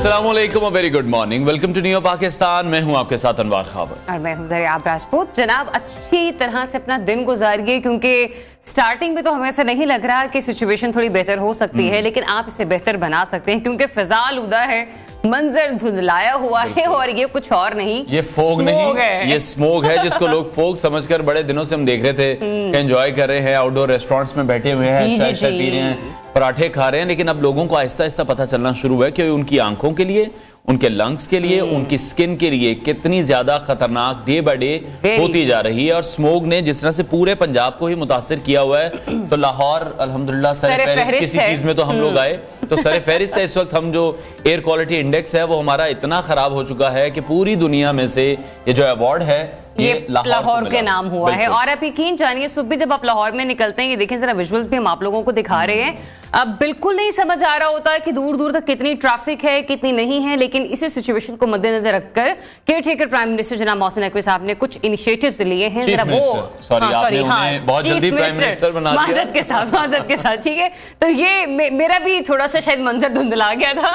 अस्सलाम वालेकुम और very good morning. Welcome to new Pakistan. मैं हूं आपके साथ अनवार खाबर और मैं हूं ज़रिया राजपूत। जनाब अच्छी तरह से अपना दिन गुजारिए, क्योंकि स्टार्टिंग में तो हमें ऐसा नहीं लग रहा कि सिचुएशन थोड़ी बेहतर हो सकती है, लेकिन आप इसे बेहतर बना सकते हैं क्योंकि फिजा आलूदा है, मंजर धुंधलाया हुआ है और ये कुछ और नहीं, ये फोग नहीं है, ये स्मोक है जिसको लोग फोग समझकर बड़े दिनों से हम देख रहे थे कि एंजॉय कर रहे हैं, आउटडोर रेस्टोरेंट्स में बैठे हुए हैं, चाय शाय पी रहे हैं, पराठे खा रहे हैं। लेकिन अब लोगों को आहिस्ता आहिस्ता पता चलना शुरू हुआ कि उनकी आंखों के लिए, उनके लंग्स के लिए, उनकी स्किन के लिए कितनी ज्यादा खतरनाक डे बाय डे होती जा रही है। और स्मोक ने जिस तरह से पूरे पंजाब को ही मुतासिर किया हुआ है, तो लाहौर अल्हम्दुलिल्लाह सर-ए-फहरिस्त किसी चीज में तो हम लोग आए, तो सर-ए-फहरिस्त है इस वक्त। हम जो एयर क्वालिटी इंडेक्स है वो हमारा इतना खराब हो चुका है कि पूरी दुनिया में से ये जो अवार्ड है ये लाहौर के नाम हुआ है। और आप यकीन जानिए सुबह जब आप लाहौर में निकलते हैं, ये देखें जरा विजुअल्स भी हम आप लोगों को दिखा रहे हैं, अब बिल्कुल नहीं समझ आ रहा होता है कि दूर दूर तक कितनी ट्रैफिक है कितनी नहीं है। लेकिन इसी सिचुएशन को मद्देनजर रखकर केयर टेकर प्राइम मिनिस्टर जनाब मोहसिन नकवी साहब ने कुछ इनिशिएटिव्स लिए हैं। जरा वो बहुत जल्दी प्राइम मिनिस्टर बना दिया, माजरत के साथ ठीक है। तो ये मेरा भी थोड़ा सा शायद मंजर धुंधला गया था,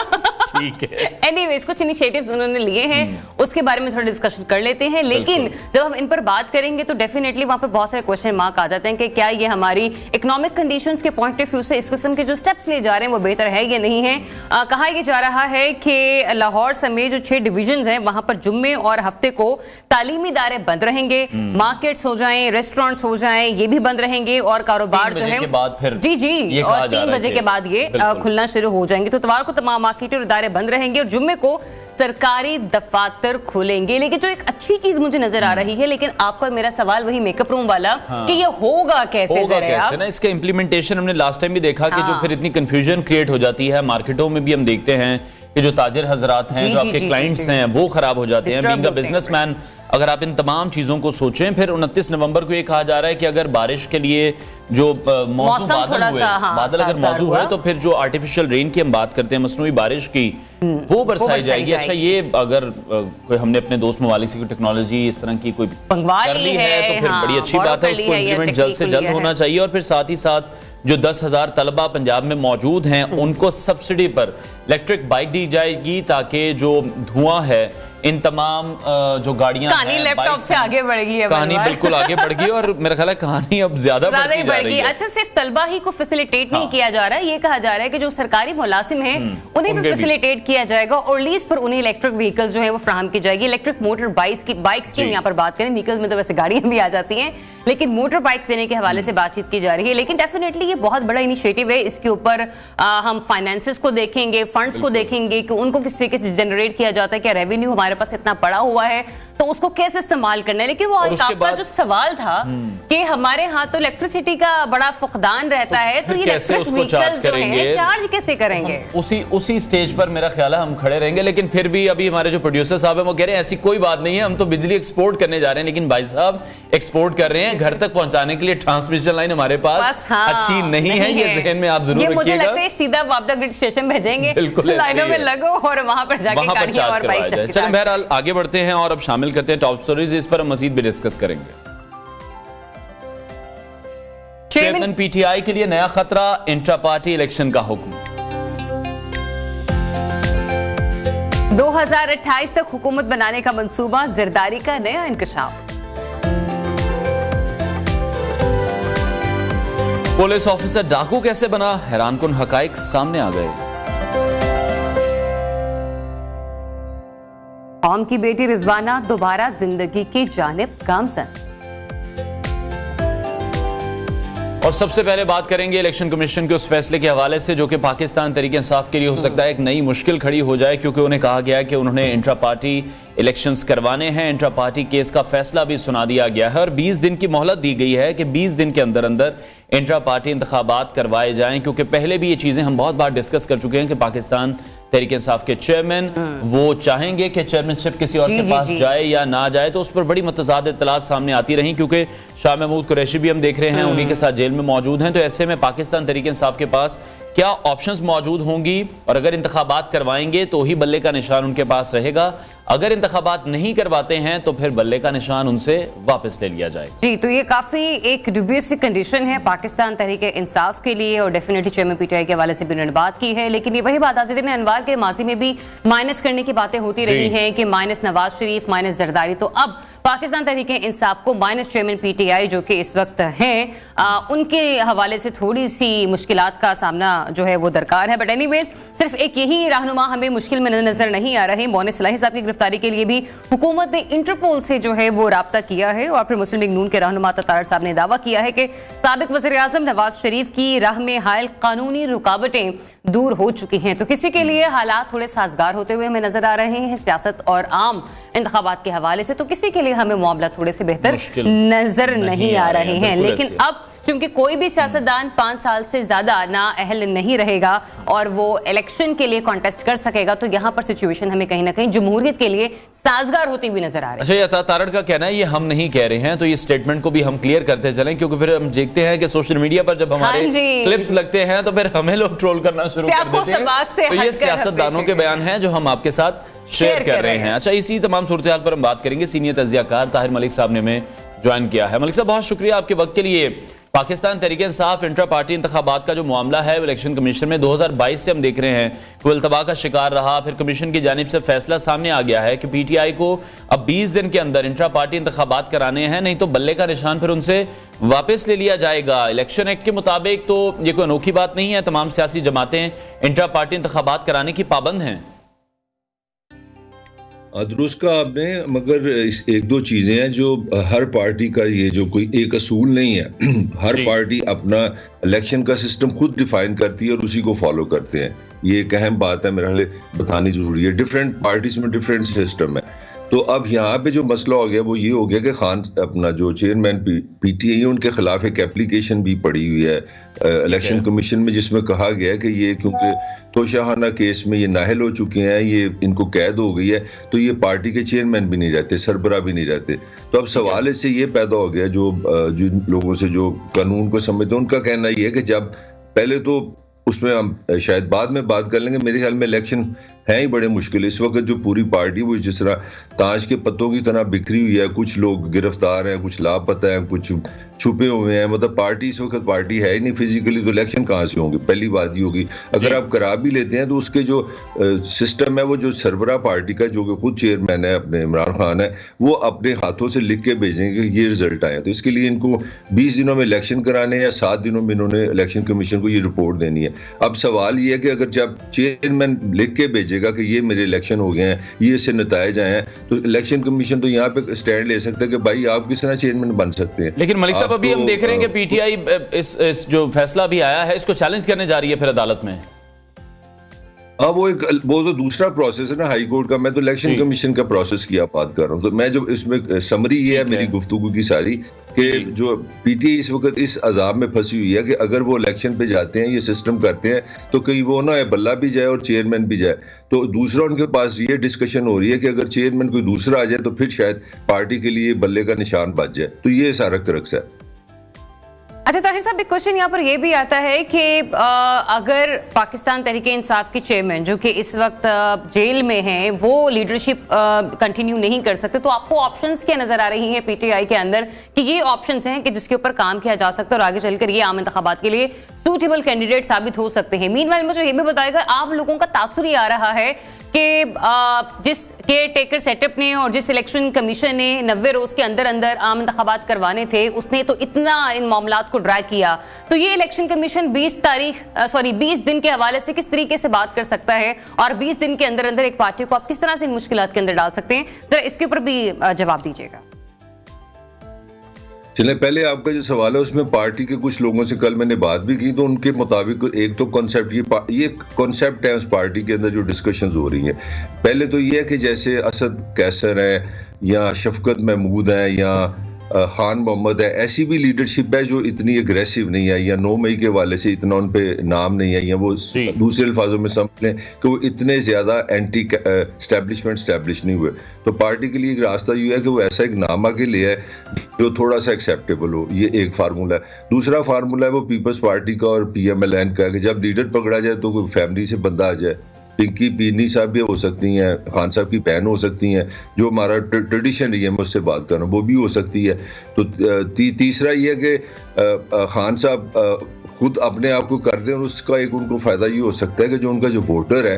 ठीक है। एनीवेज कुछ इनिशिएटिव्स उन्होंने लिए हैं, उसके बारे में थोड़ा डिस्कशन कर लेते हैं। लेकिन जब हम इन पर बात करेंगे तो डेफिनेटली वहां पर बहुत सारे क्वेश्चन मार्क आ जाते हैं कि क्या ये हमारी इकोनॉमिक कंडीशंस के पॉइंट ऑफ व्यू से इस किस्म के जो स्टेप्स लिए जा रहे हैं वो बेहतर है या नहीं है। कहा यह जा रहा है कि लाहौर समेत जो 6 डिवीजन हैं वहां पर जुम्मे और हफ्ते को तालीमी इदारे बंद रहेंगे, मार्केट्स हो जाएं, रेस्टोरेंट्स हो जाएं, ये भी बंद रहेंगे और कारोबार जो है जी और 3 बजे के बाद ये खुलना शुरू हो जाएंगे। तो इतवार को तमाम मार्केट और इदारे बंद रहेंगे और जुम्मे को सरकारी दफातर खोलेंगे। लेकिन जो एक अच्छी चीज मुझे नजर आ रही है, लेकिन आपका और मेरा सवाल वही मेकअप रूम वाला कि ये होगा कैसे ना, इसका इम्प्लीमेंटेशन हमने लास्ट टाइम भी देखा कि जो फिर इतनी कंफ्यूजन क्रिएट हो जाती है। मार्केटों में भी हम देखते हैं कि जो ताजिर हजरात हैं, जो आपके क्लाइंट्स हैं, वो खराब हो जाते हैं। बीइंग अ बिजनेसमैन अगर आप इन तमाम चीजों को सोचें, फिर 29 नवंबर को ये कहा जा रहा है कि अगर बारिश के लिए जो मौसम बादल अगर मौजूद हुए तो फिर जो आर्टिफिशियल रेन की हम बात करते हैं, मसनूई बारिश की, वो बरसाई जाएगी। अच्छा, ये अगर कोई हमने अपने दोस्त ममालिक से कोई टेक्नोलॉजी इस तरह की कोई कर ली है तो फिर बड़ी अच्छी बात है, उसको इम्प्लीमेंट जल्द से जल्द होना चाहिए। और फिर साथ ही साथ जो 10,000 तलबा पंजाब में मौजूद हैं उनको सब्सिडी पर इलेक्ट्रिक बाइक दी जाएगी, ताकि जो धुआं है इन तमाम जो गाड़ियां कहानी लैपटॉप से आगे बढ़ गई है, कहानी बिल्कुल आगे बढ़ गई और मेरा ख्याल है कहानी अब ज्यादा ही बढ़ गई। अच्छा, सिर्फ तलबा ही को फैसिलिटेट नहीं किया जा रहा है, ये कहा जा रहा है कि जो सरकारी मुलाजिम हैं उन्हें भी फैसिलिटेट किया जाएगा और लीज पर उन्हें इलेक्ट्रिक व्हीकल्स जो है वो फराहम की जाएगी। इलेक्ट्रिक मोटर बाइक्स की यहाँ पर बात करें, व्हीकल्स में तो वैसे गाड़ियां भी आ जाती हैं, लेकिन मोटर बाइक्स देने के हवाले से बातचीत की जा रही है। लेकिन डेफिनेटली ये बहुत बड़ा इनिशिएटिव है, इसके ऊपर हम फाइनेंसेस को देखेंगे, फंड्स को देखेंगे कि उनको किस तरीके से जनरेट किया जाता है, क्या रेवेन्यू हमारे पास इतना पड़ा हुआ है तो उसको कैसे इस्तेमाल करना है। लेकिन वो आपका जो सवाल था कि हमारे यहाँ तो इलेक्ट्रिसिटी का बड़ा फुकदान रहता है, तो ये इलेक्ट्रिक व्हीकल्स जो हैं चार्ज कैसे करेंगे, उसी स्टेज पर मेरा ख्याल है हम खड़े रहेंगे। लेकिन फिर भी अभी हमारे जो प्रोड्यूसर साहब हैं वो कह रहे हैं ऐसी कोई बात नहीं है, हम तो बिजली एक्सपोर्ट करने जा रहे हैं। लेकिन भाई साहब एक्सपोर्ट कर रहे हैं, घर तक पहुंचाने के लिए ट्रांसमिशन लाइन हमारे पास अच्छी नहीं है, ये जहन में आप जरूर रखिएगा। मुझे लगता है सीधा वापदा ग्रिड स्टेशन भेजेंगे, लाइनों में लगो और वहां पर जाके गाड़ियां और बाइक। चलें बहरहाल आगे बढ़ते हैं और अब शामिल करते हैं टॉप स्टोरीज, इस पर हम मजीद भी डिस्कस करेंगे। चेयरमैन पीटीआई के लिए नया खतरा, इंट्रा पार्टी इलेक्शन का हुक्म। 2028 तक हुकूमत बनाने का मंसूबा, जरदारी का नया इंकशाफ। पुलिस ऑफिसर डाकू कैसे बना, हैरानकुन हकाइक सामने आ गए। कौम की बेटी रिजवाना दोबारा जिंदगी की जानिब गामजन। और सबसे पहले बात करेंगे इलेक्शन कमीशन के उस फैसले के हवाले से जो कि पाकिस्तान तहरीक इंसाफ के लिए हो सकता है एक नई मुश्किल खड़ी हो जाए, क्योंकि उन्हें कहा गया है कि उन्होंने इंट्रा पार्टी इलेक्शंस करवाने हैं। इंट्रा पार्टी केस का फैसला भी सुना दिया गया है और 20 दिन की मोहलत दी गई है कि 20 दिन के अंदर अंदर इंट्रा पार्टी इंतखाबात करवाए जाएं, क्योंकि पहले भी ये चीजें हम बहुत बार डिस्कस कर चुके हैं कि पाकिस्तान तहरीक इंसाफ के चेयरमैन वो चाहेंगे कि चेयरमैनशिप किसी और के पास जाए या ना जाए, तो उस पर बड़ी मुतज़ाद इत्तलात सामने आती रही, क्योंकि शाह महमूद कुरैशी भी हम देख रहे हैं उन्हीं के साथ जेल में मौजूद हैं। तो ऐसे में पाकिस्तान तहरीक इंसाफ के पास क्या ऑप्शंस मौजूद होंगी, और अगर इंतखाबात करवाएंगे तो ही बल्ले का निशान उनके पास रहेगा, अगर इंतखाबात नहीं करवाते हैं तो फिर बल्ले का निशान उनसे वापस ले लिया जाएगा। जी, तो ये काफी एक ड्यूबियस कंडीशन है पाकिस्तान तहरीक इंसाफ के लिए, और डेफिनेटली चेयरमैन पीटीआई के हवाले से भी उन्होंने बात की है। लेकिन ये वही बात आज़ादी ने अनवार के माजी में भी माइनस करने की बातें होती रही हैं कि माइनस नवाज शरीफ, माइनस जरदारी, तो अब पाकिस्तान तहरीक इंसाफ को माइनस चेयरमैन पीटीआई जो कि इस वक्त हैं उनके हवाले से थोड़ी सी मुश्किलात का सामना जो है वो दरकार है। बट एनीवेज सिर्फ एक यही रहनुमा हमें मुश्किल में नजर नहीं आ रहे। मोहन सलाही साहब की गिरफ्तारी के लिए भी हुकूमत ने इंटरपोल से जो है वो राब्ता किया है, और फिर मुस्लिम लीग नून के रहनुमा तारड़ साहब ने दावा किया है कि साबिक वज़ीर आज़म नवाज शरीफ की राह में हायल कानूनी रुकावटें दूर हो चुकी हैं। तो किसी के लिए हालात थोड़े साजगार होते हुए हमें नजर आ रहे हैं सियासत और आम इंतखाबात के हवाले से, तो किसी के लिए हमें मामला थोड़े से बेहतर नजर नहीं आ रहे हैं। लेकिन अब क्योंकि कोई भी सियासतदान 5 साल से ज्यादा ना अहल नहीं रहेगा और वो इलेक्शन के लिए कॉन्टेस्ट कर सकेगा, तो यहाँ पर सिचुएशन हमें कहीं ना कहीं जमहूरियत के लिए साजगार होती हुई नजर आ रही है। अच्छा, तारड़ का कहना है ये हम नहीं कह रहे हैं, तो ये स्टेटमेंट को भी हम क्लियर करते चलें, क्योंकि फिर हम देखते हैं कि सोशल मीडिया पर जब हमारे क्लिप्स लगते हैं तो फिर हमें लोग ट्रोल करना शुरू कर देते हैं। तो ये सियासतदानों के बयान हैं जो हम आपके साथ शेयर कर रहे हैं। अच्छा, इसी तमाम सूरत हाल पर हम बात करेंगे। सीनियर तज्जियाकार ताहिर मलिक साहब ने हमें ज्वाइन किया है। मलिक साहब, बहुत शुक्रिया आपके वक्त के लिए। पाकिस्तान तहरीक इंसाफ इंट्रा पार्टी इंतखाबात का जो मामला है इलेक्शन कमीशन में 2022 से हम देख रहे हैं कि इल्तवा का शिकार रहा। फिर कमीशन की जानिब से फैसला सामने आ गया है कि पीटीआई को अब 20 दिन के अंदर इंट्रा पार्टी इंतखाबात कराने हैं, नहीं तो बल्ले का निशान फिर उनसे वापस ले लिया जाएगा। इलेक्शन एक्ट के मुताबिक तो ये कोई अनोखी बात नहीं है, तमाम सियासी जमातें इंट्रा पार्टी इंतखाबात कराने की पाबंद हैं। दुरुस्त का आपने, मगर एक दो चीज़ें हैं जो हर पार्टी का, ये जो कोई एक असूल नहीं है, हर पार्टी अपना इलेक्शन का सिस्टम खुद डिफाइन करती है और उसी को फॉलो करते हैं। ये एक अहम बात है, मेरे ख्याल बतानी जरूरी है। डिफरेंट पार्टीज में डिफरेंट सिस्टम है। तो अब यहाँ पे जो मसला हो गया वो ये हो गया कि खान अपना जो चेयरमैन पीटीआई है उनके खिलाफ एक एप्लीकेशन भी पड़ी हुई है इलेक्शन कमीशन में, जिसमें कहा गया है कि ये क्योंकि तोशाखाना केस में ये नाहल हो चुके हैं, ये इनको कैद हो गई है, तो ये पार्टी के चेयरमैन भी नहीं रहते, सरबराह भी नहीं रहते। तो अब सवाल इससे ये पैदा हो गया, जो जिन लोगों से जो कानून को समझते हैं उनका कहना ये है कि जब पहले तो उसमें हम शायद बाद में बात कर लेंगे, मेरे ख्याल में इलेक्शन है ही बड़े मुश्किल। इस वक्त जो पूरी पार्टी वो जिस तरह ताश के पत्तों की तरह बिखरी हुई है, कुछ लोग गिरफ्तार हैं, कुछ लापता हैं, कुछ छुपे हुए हैं, मतलब पार्टी इस वक्त पार्टी है ही नहीं फिजिकली, तो इलेक्शन कहाँ से होंगे? पहली बात ही होगी। अगर आप करा भी लेते हैं तो उसके जो सिस्टम है, वो जो सरबराह पार्टी का जो खुद चेयरमैन है अपने इमरान खान है, वो अपने हाथों से लिख के भेजेंगे कि ये रिजल्ट आए। तो इसके लिए इनको 20 दिनों में इलेक्शन कराने हैं या 7 दिनों में इन्होंने इलेक्शन कमीशन को ये रिपोर्ट देनी है। अब सवाल ये है कि अगर जब चेयरमैन लिख के भेजेगा कि ये मेरे इलेक्शन हो गए हैं, ये इससे नताइज आए हैं, तो इलेक्शन कमीशन तो यहाँ पे स्टैंड ले सकता है कि भाई आप किस तरह चेयरमैन बन सकते हैं। लेकिन मलिक साहब, अभी हम देख रहे हैं कि पीटीआई इस जो फैसला भी आया है इसको चैलेंज करने जा रही है फिर अदालत में। हाँ, वो तो दूसरा प्रोसेस है ना हाई कोर्ट का। मैं तो इलेक्शन कमीशन का प्रोसेस की आप बात कर रहा हूँ। तो मैं जो इसमें समरी ये है मेरी गुफ्तगू की सारी, कि जो पीटीआई इस वक्त इस अजाब में फंसी हुई है कि अगर वो इलेक्शन पे जाते हैं, ये सिस्टम करते हैं, तो कहीं वो ना बल्ला भी जाए और चेयरमैन भी जाए। तो दूसरा उनके पास ये डिस्कशन हो रही है कि अगर चेयरमैन कोई दूसरा आ जाए तो फिर शायद पार्टी के लिए बल्ले का निशान बच जाए। तो ये सारा क्रक्स है। अच्छा ताहिर साहब, एक क्वेश्चन यहाँ पर यह भी आता है कि अगर पाकिस्तान तहरीक इंसाफ के चेयरमैन जो कि इस वक्त जेल में हैं, वो लीडरशिप कंटिन्यू नहीं कर सकते, तो आपको ऑप्शंस क्या नजर आ रही हैं पीटीआई के अंदर कि ये ऑप्शंस हैं कि जिसके ऊपर काम किया जा सकता है और आगे चलकर ये आम इंतखाबात के लिए सूटेबल कैंडिडेट साबित हो सकते हैं? मीनवाइल मुझे ये भी बताएगा, आप लोगों का तासुर ये आ रहा है कि जिस केयर टेकर सेटअप ने और जिस इलेक्शन कमीशन ने 90 रोज के अंदर अंदर आम इंतखाबात करवाने थे, उसने तो इतना इन मामलात को ड्रैग किया, तो ये इलेक्शन कमीशन 20 दिन के हवाले से किस तरीके से बात कर सकता है और 20 दिन के अंदर अंदर एक पार्टी को आप किस तरह से इन मुश्किलात के अंदर डाल सकते हैं? जरा इसके ऊपर भी जवाब दीजिएगा। चले, पहले आपका जो सवाल है उसमें पार्टी के कुछ लोगों से कल मैंने बात भी की, तो उनके मुताबिक एक तो कॉन्सेप्ट ये कॉन्सेप्ट है उस पार्टी के अंदर जो डिस्कशंस हो रही हैं। पहले तो ये है कि जैसे असद कैसर है या शफकत महमूद है या खान मोहम्मद है, ऐसी भी लीडरशिप है जो इतनी एग्रेसिव नहीं है, या 9 मई के वाले से इतना उन पे नाम नहीं है, या वो दूसरे अल्फाजों में समझ लें कि वो इतने ज्यादा एंटी स्टैब्लिश नहीं हुए। तो पार्टी के लिए एक रास्ता ये है कि वो ऐसा एक नाम आके ले आए जो थोड़ा सा एक्सेप्टेबल हो। ये एक फार्मूला है। दूसरा फार्मूला है वो पीपल्स पार्टी का और PMLN का, कि जब लीडर पकड़ा जाए तो कोई फैमिली से बंदा आ जाए। पिंकी पीनी साहब भी हो सकती हैं, खान साहब की बहन हो सकती हैं, जो हमारा ट्रेडिशन है, मैं उससे बात कर रहा हूँ, वो भी हो सकती है। तो तीसरा ये है कि खान साहब खुद अपने आप को कर दें, और उसका एक उनको फायदा ये हो सकता है कि जो उनका जो वोटर है,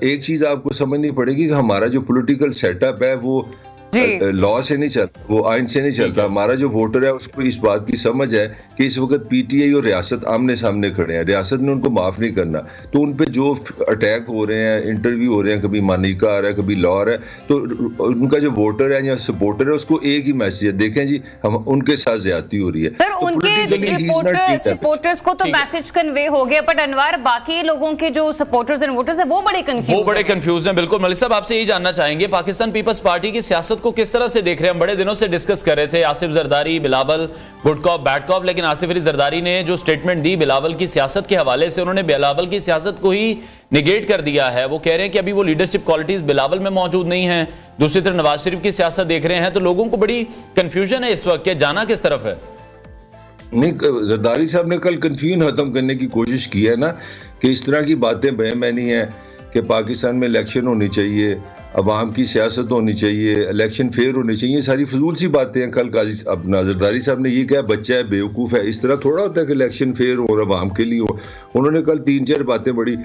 एक चीज आपको समझनी पड़ेगी कि हमारा जो पॉलिटिकल सेटअप है वो लॉ से नहीं चलता, वो आइन से नहीं चलता। हमारा जो वोटर है उसको इस बात की समझ है कि इस वक्त PTI और रियासत आमने सामने खड़े हैं, रियासत ने उनको माफ नहीं करना। तो उन पे जो अटैक हो रहे हैं, इंटरव्यू हो रहे हैं, कभी मानिका आ रहा है, कभी लॉ आ रहा है, तो उनका जो वोटर है या सपोर्टर है उसको एक ही मैसेज है, देखें जी हम उनके साथ ज्यादती हो रही है। तो उनके सपोर्टर्स को तो मैसेज कन्वे हो गया, बट अनवर बाकी लोगों के जो सपोर्टर्स एंड वोटर्स है वो बड़े कंफ्यूज हैं। बिल्कुल मलिक साहब, आपसे यही जानना चाहेंगे पाकिस्तान पीपल्स पार्टी की सियासत को किस तरह से देख रहे हैं? हम बड़े दिनों से डिस्कस कर रहे थे, Asif Zardari, Bilawal, good cop bad cop, लेकिन आसिफ अली जरदारी ने जो स्टेटमेंट दी बिलावल की सियासत के हवाले से, उन्होंने बिलावल की सियासत को ही निगेट कर दिया है। वो कह रहे हैं कि अभी वो लीडरशिप क्वालिटीज बिलावल में मौजूद नहीं है। दूसरी तरफ नवाज शरीफ की सियासत देख रहे हैं, तो लोगों को बड़ी कंफ्यूजन है इस वक्त कि जाना किस तरफ है। नहीं, जरदारी साहब ने कल कंफ्यूजन खत्म करने की कोशिश की है ना, कि इस तरह की बातें बेमानी है कि पाकिस्तान में इलेक्शन होनी चाहिए, अवाम की सियासत होनी चाहिए, इलेक्शन फेयर होनी चाहिए, सारी फजूल सी बातें हैं। कल काजी अपना जरदारी साहब ने ये कहा बच्चा है, बेवकूफ़ है। इस तरह थोड़ा होता है कि इलेक्शन फेयर हो और अवाम के लिए हो। उन्होंने कल 3-4 बातें बड़ी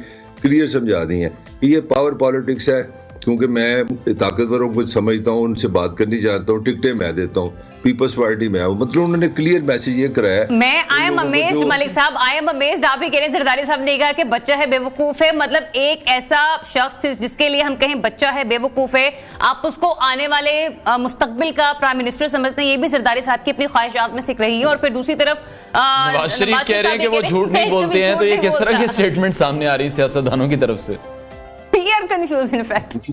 क्लियर समझा दी हैं कि ये पावर पॉलिटिक्स है, क्योंकि मैं ताकतवरों को समझता हूँ, उनसे बात करनी चाहता हूँ, टिकटें मैं देता हूँ, पीपल्स पार्टी में आओ। मतलब उन्होंने क्लियर मैसेज ये कराया। मैं आई एम अमेज्ड मलिक साहब, आई एम अमेज्ड। आप ही कह रहे हैं जरदारी साहब ने कहा कि बच्चा है, बेवकूफ है। मतलब एक ऐसा शख्स जिसके लिए हम कहें बच्चा है, बेवकूफ है, आप उसको आने वाले मुस्तकबिल का प्राइम मिनिस्टर समझते हैं, ये भी जरदारी साहब की अपनी ख्वाहिशात में से रही है। और फिर दूसरी तरफ नवाज शरीफ कह रहे हैं कि वो झूठ नहीं बोलते हैं, तो ये किस तरह की स्टेटमेंट सामने आ रही है सियासतदानों की तरफ से? We are confused in fact.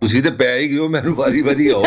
उसी तो पै ही गयो, मैंने बारी आओ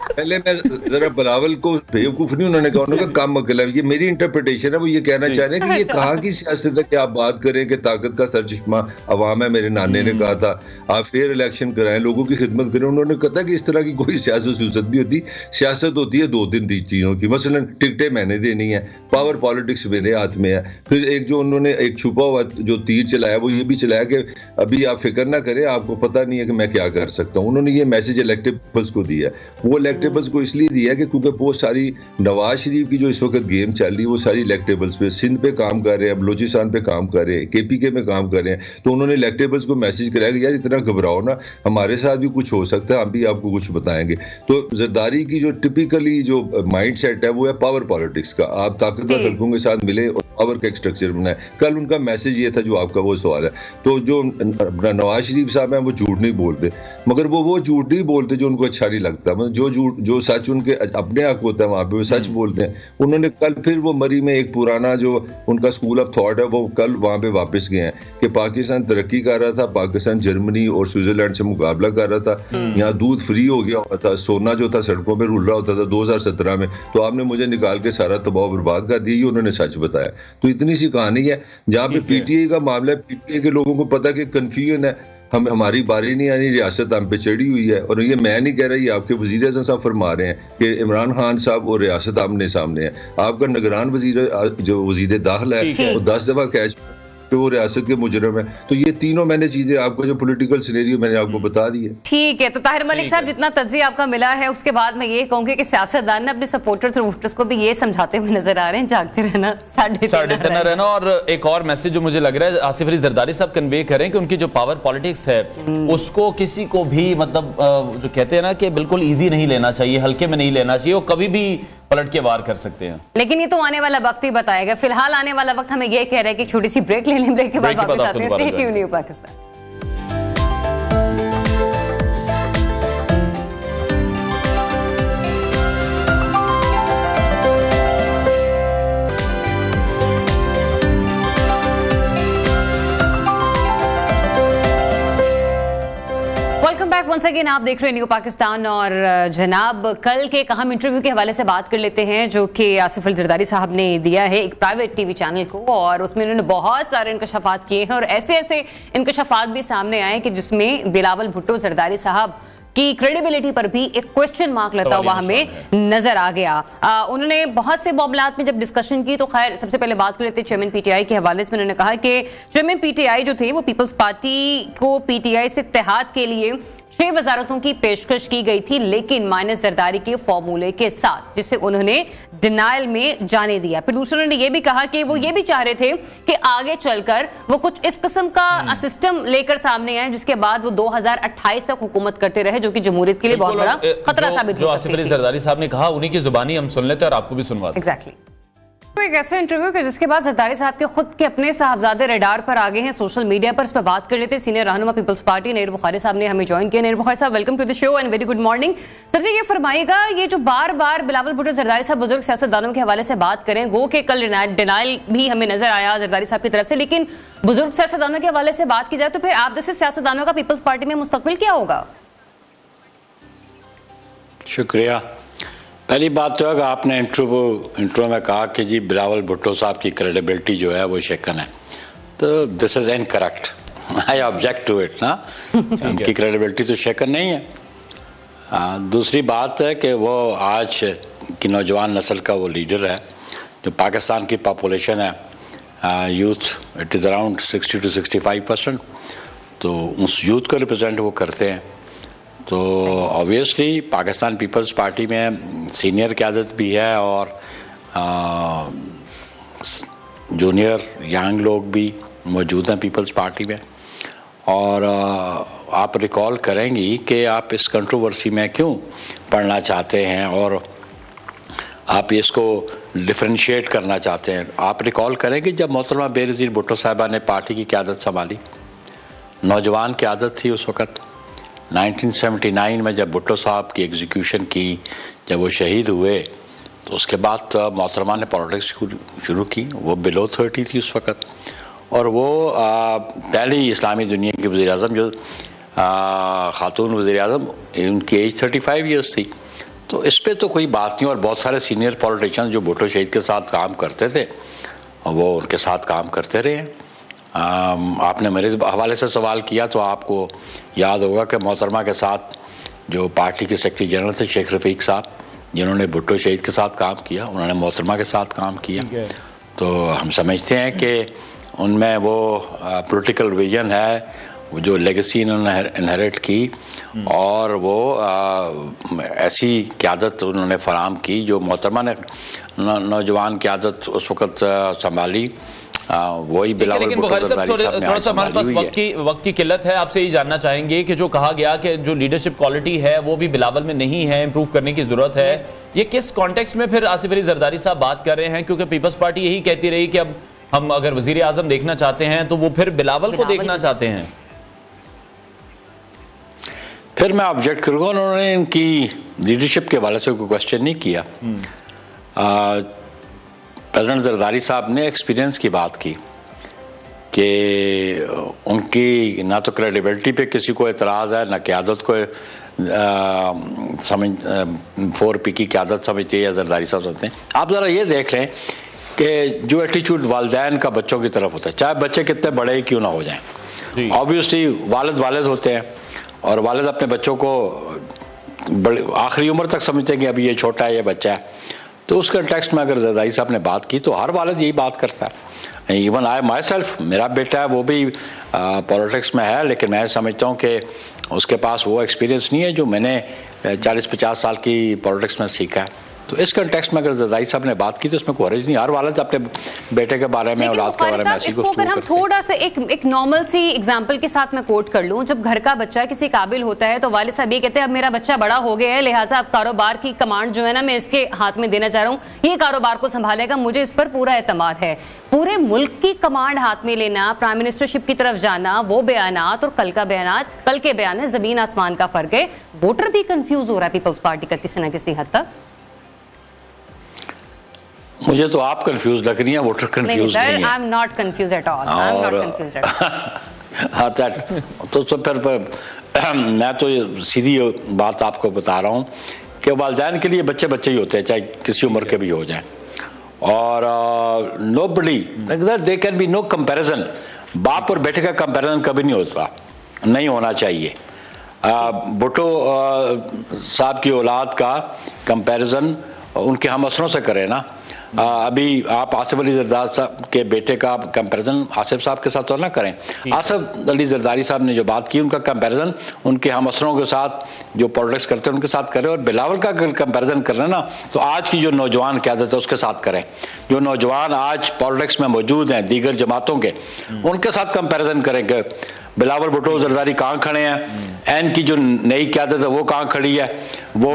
पहले मैं जरा बिलावल को बेवकूफ नहीं, उन्होंने कहा, उन्होंने कहा कम अकल है। ये मेरी इंटरप्रिटेशन है, वो ये कहना चाह रहे हैं कि ये कहाँ की सियासत है कि आप बात करें कि ताकत का सरचश्मा अवाम है। मेरे नाने ने कहा था आप फेयर इलेक्शन कराएं, लोगों की खिदमत करें। उन्होंने कहा कि इस तरह की कोई सियासत नहीं होती। सियासत होती है 2-3 चीजों की, मसलन टिकटें मैंने देनी है, पावर पॉलिटिक्स मेरे हाथ में है। फिर एक जो उन्होंने एक छुपा हुआ जो तीर चलाया, वो ये भी चलाया कि अभी आप फिक्र ना करें, आपको पता नहीं है कि मैं क्या कर सकता हूँ। उन्होंने ये मैसेज इलेक्टेबल्स को दिया। वो इलेक्टेबल्स को इसलिए दिया कि क्योंकि वो सारी नवाज शरीफ की जो इस वक्त गेम चल रही है वो सारी इलेक्टेबल्स पे, सिंध पे काम कर रहे हैं, बलोचिस्तान पे काम कर रहे हैं, KPK में काम कर रहे हैं। तो उन्होंने इलेक्टेबल्स को मैसेज कराया कि यार इतना घबराओ ना, हमारे साथ भी कुछ हो सकता है, हम भी आपको कुछ बताएंगे। तो जरदारी की जो टिपिकली जो माइंड सेट है वो है पावर पॉलिटिक्स का। आप ताकतवर हल्कों के साथ मिले और पावर का एक स्ट्रक्चर बनाए। कल उनका मैसेज ये था जो आपका वो सवाल है। तो जो नवाज शरीफ साहब हैं वो झूठ नहीं बोलते, मगर वो झूठ नहीं बोलते जो उनको अच्छा नहीं लगता। मतलब जो झूठ जो सच उनके अपने हक होता है वहां पे वो सच बोलते हैं। उन्होंने कल फिर वो मरी में एक पुराना जो उनका स्कूल ऑफ थॉट है वो कल वहां पे वापस गए हैं कि पाकिस्तान तरक्की कर रहा था, पाकिस्तान जर्मनी और स्विट्जरलैंड से मुकाबला कर रहा था, यहाँ दूध फ्री हो गया हुआ था, सोना जो था सड़कों पर रुल रहा होता था 2017 में, तो आपने मुझे निकाल के सारा तबाह बर्बाद कर दिया। ये उन्होंने सच बताया। तो इतनी सी कहानी है। जहाँ पे PTI का मामला है, PTI के लोगों को पता कि कंफ्यूजन है, हमारी बारी नहीं आनी, रियासत हम पे चढ़ी हुई है। और ये मैं नहीं कह रहा, ये आपके वजीर आज़म साहब फरमा रहे हैं कि इमरान खान साहब और रियासत आमने सामने है। आपका निगरान वजीर जो वजीर दाखिला है वो 10 दफा कह चुका कि वो रियासत के मुजरम है। तो ये तीनों मैंने चीजें आपको जो पॉलिटिकल सिनेरियो मैंने आपको बता दी है। ठीक है, तो ताहिर मलिक साहब जितना तज्जिया आपका मिला है उसके बाद मैं ये कहूंगी कि सियासतदान ने अपने सपोर्टर्स और वोटर्स को भी ये समझाते हुए नजर आ रहे हैं, जागते रहना, साढ़े 3 रहना। और एक और मैसेज जो मुझे लग रहा है आसिफ अली जरदारी साहब कन्वे करें कि उनकी जो पावर पॉलिटिक्स है उसको किसी को भी मतलब जो कहते हैं ना कि बिल्कुल ईजी नहीं लेना चाहिए, हल्के में नहीं लेना चाहिए, वो कभी भी पलट के वार कर सकते हैं। लेकिन ये तो आने वाला वक्त ही बताएगा। फिलहाल आने वाला वक्त हमें ये कह रहा है कि छोटी सी ब्रेक ले लें, ब्रेक के बाद वापस आते हैं। Stay tuned in Pakistan. Once again आप देख रहे हैं न्यू पाकिस्तान। और जनाब, कल के एक अहम इंटरव्यू के हवाले से बात कर लेते हैं जो कि आसिफ अल जरदारी साहब ने दिया है एक प्राइवेट टीवी चैनल को, और उसमें उन्होंने बहुत सारे इंकशाफात किए हैं और ऐसे ऐसे इंकशाफात भी सामने आए कि जिसमें बिलावल भुट्टो जरदारी साहब की क्रेडिबिलिटी पर भी एक क्वेश्चन मार्क लगता हुआ हमें नजर आ गया। उन्होंने बहुत से मामलात में जब डिस्कशन की तो खैर सबसे पहले बात कर लेते हैं चेयरमैन पीटीआई के हवाले से। उन्होंने कहा कि चेयरमैन पीटीआई जो थे वो पीपल्स पार्टी को पीटीआई से इत्तेहाद के लिए 6 वजारतों की पेशकश की गई थी, लेकिन माइनस जरदारी के फॉर्मूले के साथ, जिसे उन्होंने डिनायल में जाने दिया। फिर दूसरे उन्होंने ये भी कहा कि वो ये भी चाह रहे थे कि आगे चलकर वो कुछ इस किस्म का सिस्टम लेकर सामने आए जिसके बाद वो 2028 तक हुकूमत करते रहे, जो कि जमहूरियत के लिए बहुत बड़ा खतरा साबित हो सकती है। जरदारी साहब ने कहा, उन्हीं की जुबानी हम सुन लेते हैं और आपको भी सुनवाते हैं। एग्जैक्टली। तो एक ऐसा इंटरव्यू कि जिसके बाद जरदारी साहब के खुद के अपने साहबजादे रडार पर आगे हैं सोशल मीडिया पर। इस पर बात कर लेते हैं सीनियर रहनुमा पीपल्स पार्टी नईर बुखारी साहब ने हमें ज्वाइन किया। नईर बुखारी साहब, welcome to the show and very good morning. Sir ji, ये फरमाइएगा, ये जो बार बार बिलावल भुट्टो जरदारी साहब बुजुर्ग सियासतदानों के हवाले से बात करें, गो के कल डिनायल भी हमें नजर आया जरदारी साहब की तरफ से, लेकिन बुजुर्ग सियासतदानों के हवाले से बात की जाए तो फिर आप जैसे सियासतदानों का पीपल्स पार्टी में मुस्तकबिल क्या होगा? शुक्रिया। पहली बात तो है कि आपने इंट्रो में कहा कि जी बिलावल भुट्टो साहब की क्रेडिबिलिटी जो है वो शेकन है, तो this is incorrect. I object to it ना, उनकी क्रेडिबिलिटी तो शेकन नहीं है। दूसरी बात है कि वो आज की नौजवान नस्ल का वो लीडर है। जो पाकिस्तान की पॉपुलेशन है youth, it is around 60 to 65%, तो उस यूथ को रिप्रेजेंट वो करते हैं। तो ऑब्वियसली पाकिस्तान पीपल्स पार्टी में सीनियर क़यादत भी है और जूनियर यंग लोग भी मौजूद हैं पीपल्स पार्टी में। और आप रिकॉल करेंगी कि आप इस कंट्रोवर्सी में क्यों पढ़ना चाहते हैं और आप इसको डिफ्रेंशिएट करना चाहते हैं। आप रिकॉल करेंगे जब मोहतरमा बेनज़ीर भुट्टो साहिबा ने पार्टी की क़यादत संभाली, नौजवान क़यादत थी उस वक़्त। 1979 में जब भुट्टो साहब की एग्जीक्यूशन की, जब वो शहीद हुए, तो उसके बाद मोहतरमा ने पॉलिटिक्स शुरू की। वो बिलो 30 थी उस वक़्त, और वो पहली इस्लामी दुनिया की वज़ीर आज़म जो ख़ातून वज़ीर आज़म, उनकी एज 35 ईयर्स थी। तो इस पर तो कोई बात नहीं। और बहुत सारे सीनियर पॉलिटिशियन जो भुट्टो शहीद के साथ काम करते थे वो उनके साथ काम करते रहे हैं। आपने मेरे हवाले से सवाल किया तो आपको याद होगा कि मोहतरमा के साथ जो पार्टी के सेक्रेटरी जनरल थे शेख रफ़ीक साहब, जिन्होंने भुट्टो शहीद के साथ काम किया, उन्होंने मोहतरमा के साथ काम किया। तो हम समझते हैं कि उनमें वो पॉलिटिकल विजन है, वो जो लेगेसी इन्होंने इनहेरिट की, और वो ऐसी क़यादत उन्होंने फराम की जो मोहतरमा ने नौजवान क़यादत उस वक़्त संभाली। वही बिलावल भुट्टो थोड़ा सा हमारे पास वक्त की किल्लत है। आपसे ये जानना चाहेंगे कि जो कहा गया कि जो लीडरशिप क्वालिटी है वो भी बिलावल में नहीं है, इंप्रूव करने की जरूरत है, ये किस कॉन्टेक्स्ट में फिर आसिफ अली जरदारी साहब बात कर रहे हैं? क्योंकि पीपल्स पार्टी यही कहती रही कि अब हम अगर वजीर आजम देखना चाहते हैं तो वो फिर बिलावल को देखना चाहते हैं। फिर मैं ऑब्जेक्ट करूंगा, उन्होंने इनकी लीडरशिप के हवाले से कोई क्वेश्चन नहीं किया। प्रेसिडेंट जरदारी साहब ने एक्सपीरियंस की बात की कि उनकी ना तो क्रेडिबिलिटी पे किसी को एतराज़ है, ना क़यादत को समझ 4P की क़यादत समझती है या जरदारी साहब समझते हैं। आप ज़रा ये देख लें कि जो एटीट्यूड वालिदैन का बच्चों की तरफ होता है, चाहे बच्चे कितने बड़े ही क्यों ना हो जाएं, ऑब्वियसली वालिद होते हैं और वालिद अपने बच्चों को आखिरी उम्र तक समझते हैं कि अभी ये छोटा है, ये बच्चा है। तो उस कंटेक्स्ट में अगर जरदारी साहब ने बात की तो हर वालिद यही बात करता है। इवन आई माई सेल्फ, मेरा बेटा है वो भी पॉलिटिक्स में है, लेकिन मैं समझता हूँ कि उसके पास वो एक्सपीरियंस नहीं है जो मैंने 40-50 साल की पॉलिटिक्स में सीखा है। तो इस कंटेक्स्ट में अगर जरदारी साहब ने बात की तो इसमें कोई हर्ज नहीं। हर वालिद अपने बेटे के बारे में, औलाद के बारे में ऐसी को अगर हम थोड़ा सा एक नॉर्मल सी एग्जांपल के साथ मैं कोट कर लूं, जब घर का बच्चा किसी काबिल होता है तो वालिद साहब ये कहते हैं अब मेरा बच्चा बड़ा हो गया है, लिहाजा अब कारोबार की कमांड जो है ना मैं इसके हाथ में देना चाह रहा हूँ, ये कारोबार को संभालेगा, मुझे इस पर पूरा एतमाद है। पूरे मुल्क की कमांड हाथ में लेना, प्राइम मिनिस्टरशिप की तरफ जाना, वो बयानात और कल के बयान में जमीन आसमान का फर्क है। वोटर भी कंफ्यूज हो रहा है पीपल्स पार्टी का किसी न किसी हद तक। मुझे तो आप कंफ्यूज लग रही हैं, वोटर कंफ्यूज नहीं है। I am not confuse at all. हाँ तो फिर मैं तो सीधी बात आपको बता रहा हूँ कि वालिदैन के लिए बच्चे बच्चे ही होते हैं, चाहे किसी उम्र के भी हो जाए। और nobody there can be no comparison. बाप और बेटे का कंपैरिजन कभी नहीं होता, नहीं होना चाहिए। भुट्टो साहब की औलाद का कंपैरिजन उनके हम असरों से करें ना। अभी आप आसिफ अली जरदारी साहब के बेटे का कंपैरिजन आसिफ साहब के साथ तो ना करें। आसिफ अली जरदारी साहब ने जो बात की उनका कंपैरिजन उनके हम असरों के साथ जो पॉलिटिक्स करते हैं उनके साथ करें। और बिलावल का अगर कंपैरिजन कर रहे हैं ना तो आज की जो नौजवान क़यादत है उसके साथ करें। जो नौजवान आज पॉलिटिक्स में मौजूद हैं दीगर जमातों के, उनके साथ कंपैरिजन करें कि बिलावल भुट्टो जरदारी कहाँ खड़े हैं, एन की जो नई क़यादत है वो कहाँ खड़ी है, वो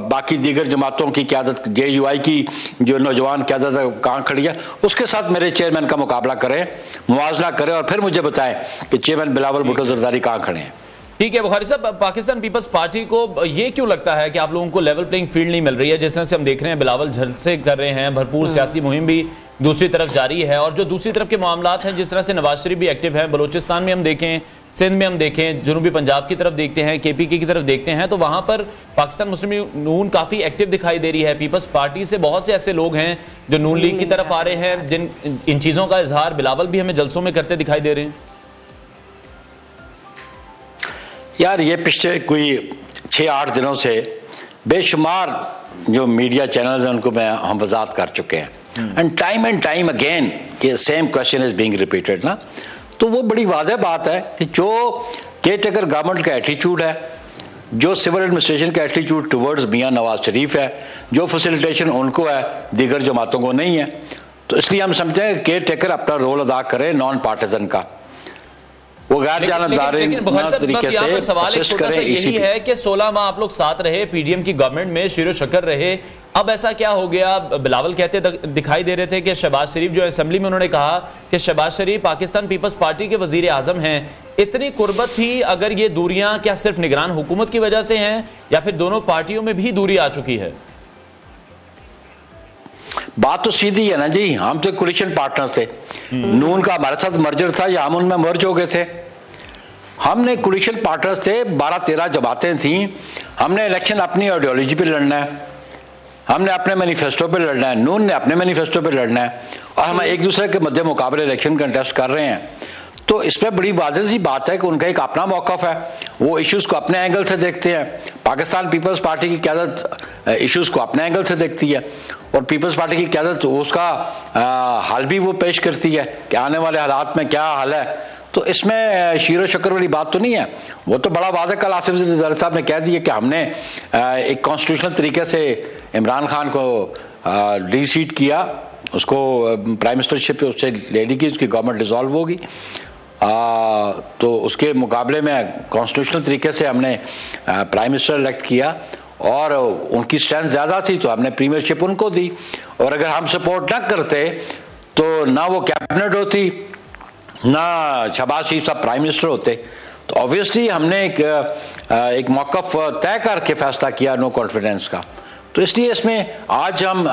बाकी दीगर जमातों की क़यादत JUI की जो नौजवान क़यादत है कहाँ खड़ी है, उसके साथ मेरे चेयरमैन का मुकाबला करें, मुआवजा करें और फिर मुझे बताएं कि चेयरमैन बिलावल भुट्टो जरदारी कहाँ खड़े हैं। ठीक है बुखारी साहब, पाकिस्तान पीपल्स पार्टी को ये क्यों लगता है कि आप लोगों को लेवल प्लेइंग फील्ड नहीं मिल रही है? जिस तरह से हम देख रहे हैं बिलावल जलसे कर रहे हैं, भरपूर सियासी मुहिम भी दूसरी तरफ जारी है, और जो दूसरी तरफ के मामलात हैं जिस तरह से नवाज शरीफ भी एक्टिव हैं, बलूचिस्तान में हम देखें, सिंध में हम देखें, जनूबी पंजाब की तरफ देखते हैं, KPK की तरफ देखते हैं, तो वहां पर पाकिस्तान मुस्लिम लीग नून काफी एक्टिव दिखाई दे रही है। पीपल्स पार्टी से बहुत से ऐसे लोग हैं जो नून लीग की तरफ आ रहे हैं, जिन इन चीजों का इजहार बिलावल भी हमें जलसों में करते दिखाई दे रहे हैं। यार ये पिछले कोई 6-8 दिनों से बेशुमार जो मीडिया चैनल्स हैं उनको हम वजात कर चुके हैं, एंड टाइम अगेन कि same question is being repeated ना। तो वो बड़ी वाज़ेह बात है कि जो केयरटेकर गवर्नमेंट का एटीट्यूड है, जो सिविल एडमिनिस्ट्रेशन का एटीट्यूड टुवर्ड्स मियां नवाज शरीफ है, जो फैसिलिटेशन उनको है दीगर जमातों को नहीं है, तो इसलिए हम समझते हैं केयरटेकर अपना रोल अदा करें नॉन पार्टिजन का, वो गैर जानबदार तरीके से सवाल एक छोटा सा यही है कि 16 माह आप लोग साथ रहे, PDM की गवर्नमेंट में शीरो शक्कर रहे, अब ऐसा क्या हो गया? बिलावल कहते दिखाई दे रहे थे कि शहबाज शरीफ जो असेंबली में उन्होंने कहा कि शहबाज शरीफ पाकिस्तान पीपल्स पार्टी के वजीर आजम हैं, इतनी कुर्बत थी, अगर ये दूरियां क्या सिर्फ निगरान हुकूमत की वजह से हैं या फिर दोनों पार्टियों में भी दूरी आ चुकी है? बात तो सीधी है ना जी, हम तो कोलिशन पार्टनर थे, नून का हमारे साथ मर्जर था या हम उनमें मर्ज हो गए थे। हमने कोलिशन पार्टनर्स थे, 12-13 जमातें थी, हमने इलेक्शन अपनी आइडियोलॉजी पे लड़ना है, हमने अपने मैनिफेस्टो पे लड़ना है, नून ने अपने मैनिफेस्टो पे लड़ना है, और हम एक दूसरे के मध्य मुकाबले इलेक्शन कंटेस्ट कर रहे हैं। तो इसमें बड़ी वाज़ेह सी बात है कि उनका एक अपना मौक़िफ़ है, वो इश्यूज़ को अपने एंगल से देखते हैं। पाकिस्तान पीपल्स पार्टी की क़यादत इश्यूज़ को अपने एंगल से देखती है, और पीपल्स पार्टी की क़यादत उसका हाल भी वो पेश करती है कि आने वाले हालात में क्या हाल है। तो इसमें शीरो शक्कर वाली बात तो नहीं है, वो तो बड़ा वाज़ेह कल आसिफ अली जरदारी साहब ने कह दिया कि हमने एक कॉन्स्टिट्यूशनल तरीके से इमरान खान को डिसीट किया, उसको प्राइम मिनिस्टरशिप उससे ले ली, उसकी गवर्नमेंट डिसॉल्व होगी, तो उसके मुकाबले में कॉन्स्टिट्यूशनल तरीके से हमने प्राइम मिनिस्टर इलेक्ट किया, और उनकी स्ट्रेंथ ज़्यादा थी तो हमने प्रीमियरशिप उनको दी, और अगर हम सपोर्ट ना करते तो ना वो कैबिनेट होती, ना शहबाज शरीफ साहब प्राइम मिनिस्टर होते। तो ऑब्वियसली हमने एक मौक़िफ़ तय करके फैसला किया नो कॉन्फिडेंस का। तो इसलिए इसमें आज हम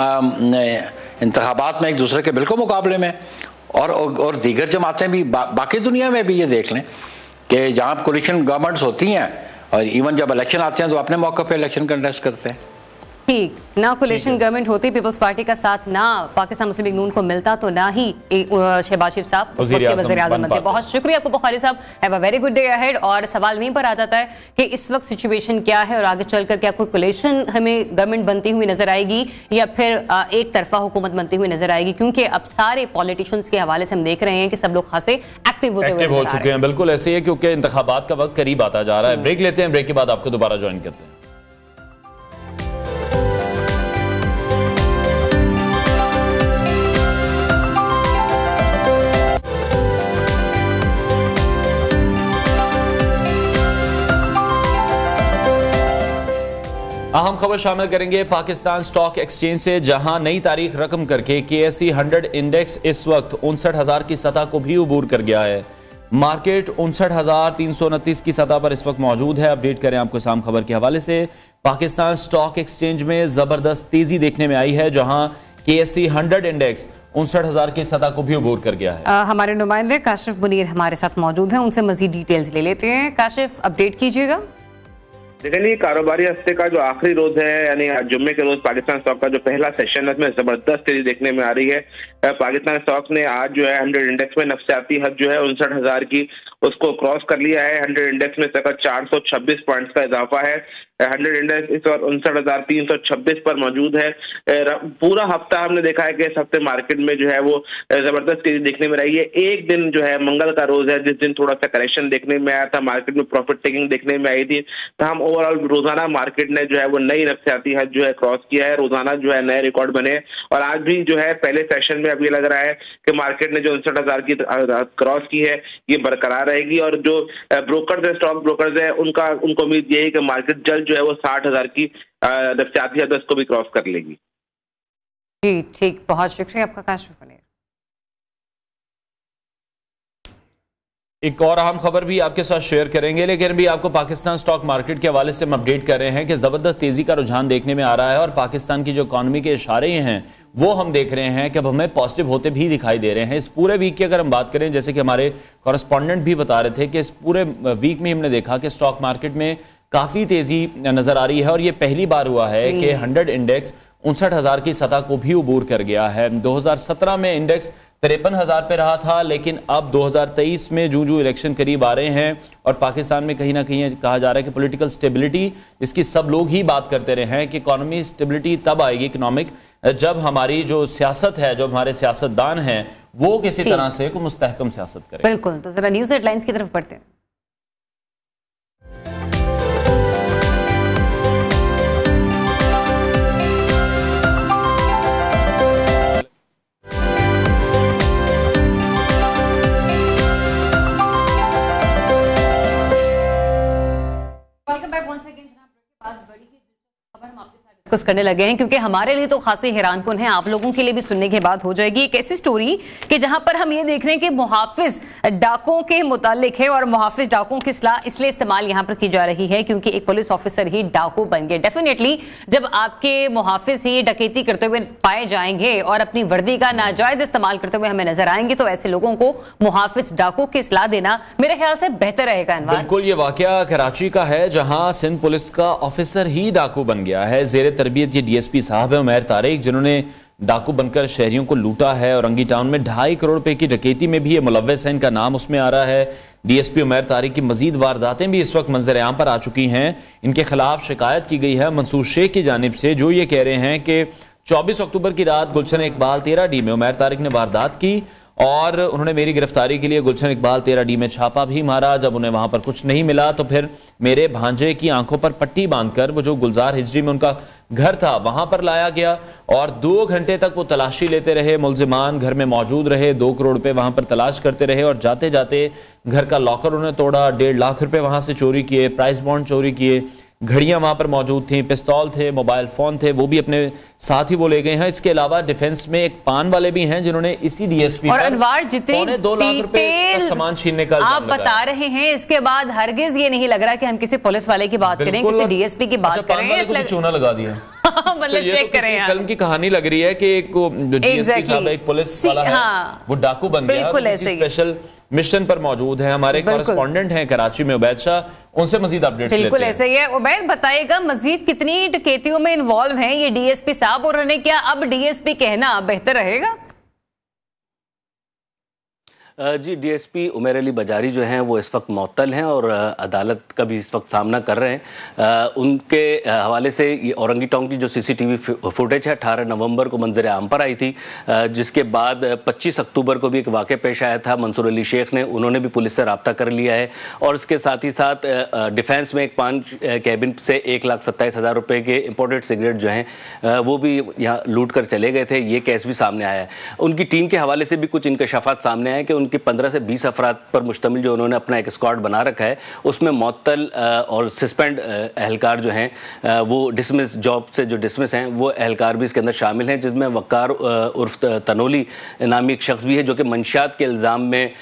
इंतखाबात में एक दूसरे के बिल्कुल मुकाबले में, और दीगर जमातें भी बाकी दुनिया में भी ये देख लें कि जहाँ कोलिशन गवर्नमेंट्स होती हैं और इवन जब इलेक्शन आते हैं तो अपने मौके पे इलेक्शन कंटेस्ट करते हैं। ठीक, ना कोलिशन गवर्नमेंट होती, पीपल्स पार्टी का साथ ना पाकिस्तान मुस्लिम लीग नून को मिलता, तो ना ही शहबाज शरीफ साहब वज़ीर आज़म बनते। बहुत शुक्रिया आपको बुखारी साहब, have a very good day ahead. और सवाल वहीं पर आ जाता है कि इस वक्त सिचुएशन क्या है और आगे चलकर क्या कोई कोलिशन हमें गवर्नमेंट बनती हुई नजर आएगी या फिर एक तरफा हुकूमत बनती हुई नजर आएगी, क्योंकि अब सारे पॉलिटिशियंस के हवाले से हम देख रहे हैं कि सब लोग खासे एक्टिव हो चुके हैं। बिल्कुल ऐसे ही है, क्योंकि इंतखाबात का वक्त करीब आता जा रहा है। ब्रेक लेते हैं, ब्रेक के बाद आपको दोबारा ज्वाइन करते हैं। अहम खबर शामिल करेंगे पाकिस्तान स्टॉक एक्सचेंज से, जहां नई तारीख रकम करके KSE 100 इंडेक्स इस वक्त 59,000 की सतह को भी उबूर कर गया है। मार्केट 59,329 की सतह पर इस वक्त मौजूद है। अपडेट करें आपको इस अहम खबर के हवाले से। पाकिस्तान स्टॉक एक्सचेंज में जबरदस्त तेजी देखने में आई है, जहां KSE 100 इंडेक्स 59,000 की सतह को भी अबूर कर गया है। हमारे नुमाइंदे काशिफ मुनीर हमारे साथ मौजूद हैं, उनसे मजीद डिटेल्स ले लेते हैं। काशिफ, अपडेट कीजिएगा। देखिए, कारोबारी हफ्ते का जो आखिरी रोज है, यानी जुम्मे के रोज पाकिस्तान स्टॉक का जो पहला सेशन है उसमें जबरदस्त तेजी देखने में आ रही है। पाकिस्तान स्टॉक ने आज जो है 100 इंडेक्स में नफसियाती हद जो है 59,000 की उसको क्रॉस कर लिया है। 100 इंडेक्स में तक 426 पॉइंट्स का इजाफा है। 100 इंडेक्स इस वक्त 59,326 पर मौजूद है। पूरा हफ्ता हमने देखा है कि इस हफ्ते मार्केट में जो है वो जबरदस्त तेजी देखने में रही है। एक दिन जो है मंगल का रोज है, जिस दिन थोड़ा सा करेक्शन देखने में आया था, मार्केट में प्रॉफिट टेकिंग देखने में आई थी। तो हम ओवरऑल रोजाना मार्केट ने जो है वो नई नफसियाती हद जो है क्रॉस किया है, रोजाना जो है नए रिकॉर्ड बने। और आज भी जो है पहले सेशन में अभी लग रहा है कि मार्केट ने जो 59,000 की क्रॉस की है ये बरकरार रहेगी। और जो ब्रोकर्स है, स्टॉक ब्रोकर्स है, उनको उम्मीद यही है कि मार्केट जल्द जो है वो 60,000 की नफसियाती हद को भी क्रॉस कर लेगी। जी ठीक, बहुत शुक्रिया आपका काशिफ मुनीर। एक और अहम खबर भी आपके साथ शेयर करेंगे, लेकिन भी आपको पाकिस्तान स्टॉक मार्केट के हवाले से हम अपडेट कर रहे हैं कि जबरदस्त तेजी का रुझान देखने में आ रहा है और पाकिस्तान की जो इकॉनमी के इशारे हैं वो हम देख रहे हैं कि अब हमें पॉजिटिव होते भी दिखाई दे रहे हैं। इस पूरे वीक की अगर हम बात करें, जैसे कि हमारे कॉरेस्पॉन्डेंट भी बता रहे थे कि इस पूरे वीक में हमने देखा कि स्टॉक मार्केट में काफी तेजी नजर आ रही है और ये पहली बार हुआ है कि 100 इंडेक्स 59,000 की सतह को भी अबूर कर गया है। 2017 में इंडेक्स 53,000 पे रहा था, लेकिन अब 2023 में जो इलेक्शन करीब आ रहे हैं और पाकिस्तान में कहीं ना कहीं कहा जा रहा है कि पॉलिटिकल स्टेबिलिटी, इसकी सब लोग ही बात करते रहे हैं कि इकोनॉमी स्टेबिलिटी तब आएगी इकोनॉमिक जब हमारी जो सियासत है, जो हमारे सियासतदान हैं वो किसी तरह से को मुस्तहकम सियासत करें। बिल्कुल, तो जरा न्यूज़ हेडलाइंस की तरफ बढ़ते हैं। डिस्कस करने लगे हैं क्योंकि हमारे लिए तो खासी हैरानकुन है, आप लोगों के लिए भी सुनने के बाद हो जाएगी। एक ऐसी स्टोरी कि जहां पर हम ये देख रहे हैं कि मुहाफिज डाकों के मुतालिक है और मुहाफिज डाकों की सलाह इसलिए इस्तेमाल यहां पर की जा रही है क्योंकि एक पुलिस ऑफिसर ही डाकू बन गए। डेफिनेटली जब आपके मुहाफिज ही डकैती करते हुए पाए जाएंगे और अपनी वर्दी का नाजायज इस्तेमाल करते हुए हमें नजर आएंगे तो ऐसे लोगों को मुहाफिज डाकों की सलाह देना मेरे ख्याल से बेहतर रहेगा। बिल्कुल, ये वाकया कराची का है जहां सिंध पुलिस का ऑफिसर ही डाकू बन गया है। जेर तरबियत ये डीएसपी साहब है उमैर तारिक, जिन्होंने डाकू बनकर शहरियों को लूटा है। औरंगी टाउन में 2.5 करोड़ रुपए की डकैती में भी ये मुलव्वस है, इनका नाम उसमें आ रहा है। डीएसपी उमैर तारिक की मजीद वारदातें भी इस वक्त मंजर आम पर आ चुकी हैं। इनके खिलाफ शिकायत की गई है मंसूर शेख की जानिब से, जो ये कह रहे हैं कि 24 अक्टूबर की रात गुलशन इकबाल 13D में उमैर तारिक ने वारदात की और उन्होंने मेरी गिरफ्तारी के लिए गुलशन इकबाल 13D में छापा भी मारा। जब उन्हें वहां पर कुछ नहीं मिला तो फिर मेरे भांजे की आंखों पर पट्टी बांधकर वो जो गुलजार हिजरी में उनका घर था वहां पर लाया गया और 2 घंटे तक वो तलाशी लेते रहे। मुलजिमान घर में मौजूद रहे, 2 करोड़ रुपए वहां पर तलाश करते रहे और जाते जाते घर का लॉकर उन्होंने तोड़ा, 1.5 लाख रुपए वहां से चोरी किए, प्राइस बॉन्ड चोरी किए, घड़ियां वहां पर मौजूद थी, पिस्तौल थे, मोबाइल फोन थे, वो भी अपने साथ ही वो ले गए हैं। इसके अलावा डिफेंस में एक पान वाले भी हैं जिन्होंने इसी डीएसपी और अनवार जितनी 2 लाख रुपए का सामान छीनने का आप बता रहे हैं, इसके बाद हरगिज ये नहीं लग रहा कि हम किसी पुलिस वाले की बात करें, किसी डीएसपी की बात करें। चूना लगा दिया मतलब चेक करें यार, फिल्म की कहानी लग रही है कि एक जो डीएसपी साहब एक पुलिस वाला है वो डाकू बन गया, किसी स्पेशल मिशन पर मौजूद है। हमारे कॉरेस्पॉन्डेंट हैं कराची में उबैद शाह, उनसे मजीद अपडेट्स लेते हैं। बिल्कुल ऐसे ही है। उबैद बताएगा मजीद कितनी डकैतियों में इन्वॉल्व हैं ये डीएसपी साहब और उन्हें क्या अब डीएसपी कहना बेहतर रहेगा? जी, डीएसपी उमैर अली बजारी जो हैं वो इस वक्त मुअत्तल हैं और अदालत का भी इस वक्त सामना कर रहे हैं। उनके हवाले से ये औरंगी टाउन की जो सीसीटीवी फुटेज है 18 नवंबर को मंजर आम पर आई थी, जिसके बाद 25 अक्टूबर को भी एक वाक़या पेश आया था। मंसूर अली शेख ने उन्होंने भी पुलिस से रब्ता कर लिया है और इसके साथ ही साथ डिफेंस में एक पान कैबिन से 1,27,000 रुपये के इंपोर्टेड सिगरेट जो हैं वो भी यहाँ लूट कर चले गए थे। ये केस भी सामने आया है। उनकी टीम के हवाले से भी कुछ इंकशाफात सामने आए कि उनके 15 से 20 अफराद पर मुश्तमिल जो उन्होंने अपना एक स्क्वाड बना रखा है, उसमें मुअत्तल और सस्पेंड एहलकार जो हैं वो डिसमिस जॉब से जो डिसमिस हैं वो एहलकार भी इसके अंदर शामिल हैं, जिसमें वक्कार उर्फ तनोली नामी एक शख्स भी है जो कि मंशियात के इल्ज़ाम में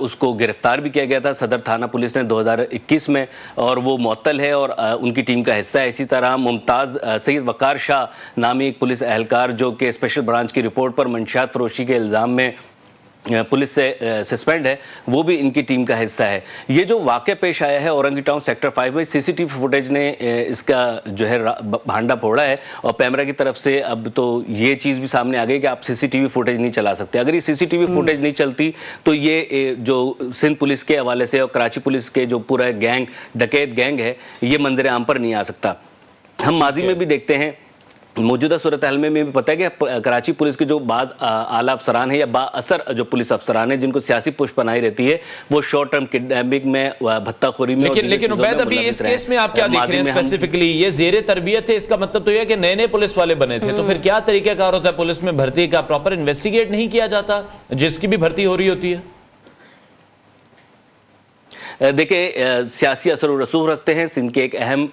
उसको गिरफ्तार भी किया गया था सदर थाना पुलिस ने 2021 में, और वो मुअत्तल है और उनकी टीम का हिस्सा है। इसी तरह मुमताज़ सईद वकार शाह नामी एक पुलिस एहलकार जो कि स्पेशल ब्रांच की रिपोर्ट पर मंशियात फरोशी के इल्ज़ाम में पुलिस से सस्पेंड है, वो भी इनकी टीम का हिस्सा है। ये जो वाक़या पेश आया है औरंगी टाउन सेक्टर 5 में, सीसीटीवी फुटेज ने इसका जो है भांडा फोड़ा है और पैमरा की तरफ से अब तो ये चीज़ भी सामने आ गई कि आप सीसीटीवी फुटेज नहीं चला सकते। अगर ये सीसीटीवी फुटेज नहीं चलती तो ये जो सिंध पुलिस के हवाले से और कराची पुलिस के जो पूरा गैंग डकैत गैंग है ये मंजर आम पर नहीं आ सकता। हम माजी में भी देखते हैं, मौजूदा सूरत हाल में भी पता है कि कराची पुलिस के जो बाज़ आला अफसरान है या बाअसर जो पुलिस अफसरान है जिनको सियासी पुष्ट बनाई रहती है, वो शॉर्ट टर्म किडनैपिंग में, भत्ताखोरी में, लेकिन उबैद अभी इस केस में आप क्या देख रहे हैं स्पेसिफिकली? ये जेरे तरबियत है, इसका मतलब तो यह कि नए नए पुलिस वाले बने थे, तो फिर क्या तरीकाकार होता है पुलिस में भर्ती का? प्रॉपर इन्वेस्टिगेट नहीं किया जाता जिसकी भी भर्ती हो रही होती है? देखिए, सियासी असर व रसूख रखते हैं। सिंध के एक अहम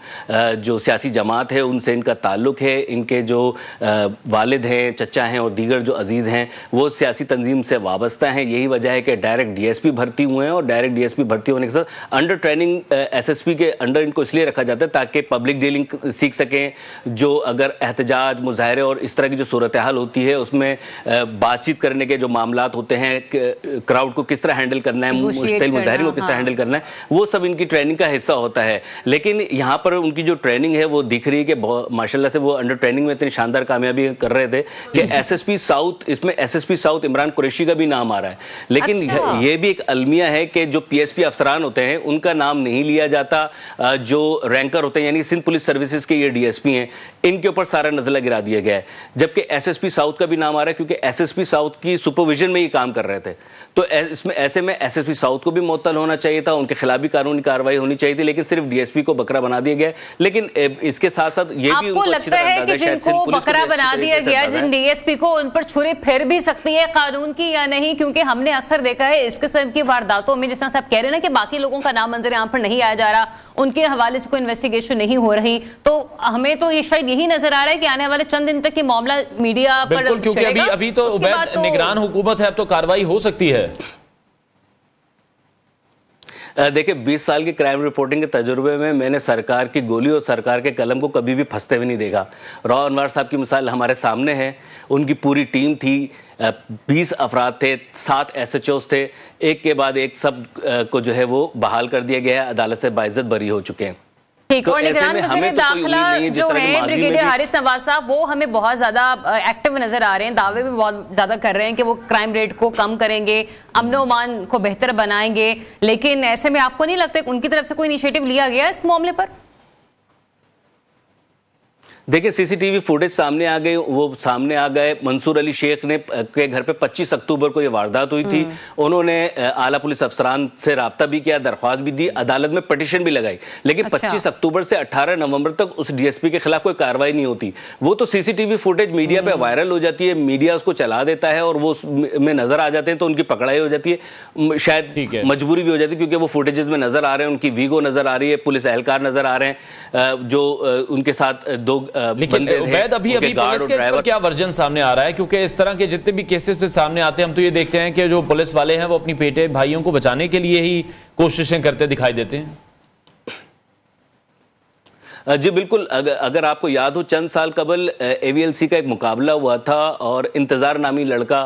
जो सियासी जमात है उनसे इनका ताल्लुक है। इनके जो वालिद हैं, चचा हैं और दीगर जो अजीज़ हैं वो सियासी तंजीम से वाबस्ता हैं। यही वजह है कि डायरेक्ट डीएसपी भर्ती हुए हैं और डायरेक्ट डीएसपी भर्ती होने के साथ अंडर ट्रेनिंग एसएसपी के अंडर इनको इसलिए रखा जाता है ताकि पब्लिक डीलिंग सीख सकें। जो अगर एहतजाज, मुजाहरे और इस तरह की जो सूरत हाल होती है उसमें बातचीत करने के जो मामलात होते हैं, क्राउड को किस तरह हैंडल करना है, मुश्तिल मुजाहिरीन को किस तरह हैंडल करना है, वो सब इनकी ट्रेनिंग का हिस्सा होता है। लेकिन यहां पर उनकी जो ट्रेनिंग है वो दिख रही है कि माशाल्लाह से वो अंडर ट्रेनिंग में इतनी शानदार कामयाबी कर रहे थे कि एसएसपी साउथ, इसमें एसएसपी साउथ इमरान कुरैशी का भी नाम आ रहा है। लेकिन ये भी एक अलमिया है कि जो पीएसपी अफसरान होते हैं उनका नाम नहीं लिया जाता। जो रैंकर होते हैं यानी सिंध पुलिस सर्विसेज के ये डीएसपी हैं, इनके ऊपर सारा नजला गिरा दिया गया है। जबकि एसएसपी साउथ का भी नाम आ रहा है क्योंकि एसएसपी साउथ की सुपरविजन में ये काम कर रहे थे। तो इसमें ऐसे में एसएसपी साउथ को भी मुअत्तल होना चाहिए था, उनके खिलाफ भी कानूनी कार्रवाई होनी चाहिए थी, लेकिन सिर्फ डीएसपी को बकरा बना दिया गया। लेकिन इसके साथ साथ ये भी आपको लगता है कि जिनको बकरा बना दिया गया, जिन डीएसपी को, उन पर छुरी फिर भी सकती है कानून की या नहीं? क्योंकि हमने अक्सर देखा है इस किस्म की वारदातों में, जिस तरह से आप कह रहे हैं ना कि बाकी लोगों का नाम मंजर आम पर नहीं आया जा रहा, उनके हवाले से कोई इन्वेस्टिगेशन नहीं हो रही, तो हमें तो ये शायद यही नजर आ रहा है कि आने वाले चंद दिन तक ये मामला मीडिया पर, क्योंकि अभी तो निगरान हुकूमत है, अब तो कार्रवाई हो सकती है। देखिए, 20 साल की क्राइम रिपोर्टिंग के तजुर्बे में मैंने सरकार की गोली और सरकार के कलम को कभी भी फंसते हुए नहीं देखा। रॉ अनवर साहब की मिसाल हमारे सामने है। उनकी पूरी टीम थी, 20 अफराद थे, 7 एसएचओस थे, एक के बाद एक सब को जो है वो बहाल कर दिया गया है, अदालत से बाइज्जत बरी हो चुके हैं। ठीक, और निगरान वज़ीर दाखिला जो है ब्रिगेडियर हारिस नवाज साहब, वो हमें बहुत ज्यादा एक्टिव नजर आ रहे हैं, दावे भी बहुत ज्यादा कर रहे हैं कि वो क्राइम रेट को कम करेंगे, अमन व अमान को बेहतर बनाएंगे। लेकिन ऐसे में आपको नहीं लगता कि उनकी तरफ से कोई इनिशिएटिव लिया गया इस मामले पर? देखिए, सीसीटीवी फुटेज सामने आ गए, वो सामने आ गए। मंसूर अली शेख ने के घर पे 25 अक्टूबर को ये वारदात हुई थी। उन्होंने आला पुलिस अफसरान से राब्ता भी किया, दरख्वास्त भी दी, अदालत में पिटीशन भी लगाई, लेकिन 25 अक्टूबर से 18 नवंबर तक उस डीएसपी के खिलाफ कोई कार्रवाई नहीं होती। वो तो सीसीटीवी फुटेज मीडिया पे वायरल हो जाती है, मीडिया उसको चला देता है और वो में नजर आ जाते हैं तो उनकी पकड़ाई हो जाती है। शायद मजबूरी भी हो जाती है क्योंकि वो फुटेजेस में नजर आ रहे हैं, उनकी वीगो नजर आ रही है, पुलिस एहलकार नजर आ रहे हैं जो उनके साथ दो। लेकिन उबैद, अभी पुलिस के इस पर क्या वर्जन सामने आ रहा है? क्योंकि इस तरह के जितने भी केसेस पे सामने आते हैं हम तो ये देखते हैं कि जो पुलिस वाले हैं वो अपनी पेटे भाइयों को बचाने के लिए ही कोशिशें करते दिखाई देते हैं। जी बिल्कुल, अगर आपको याद हो चंद साल कबल एवीएलसी का एक मुकाबला हुआ था और इंतजार नामी लड़का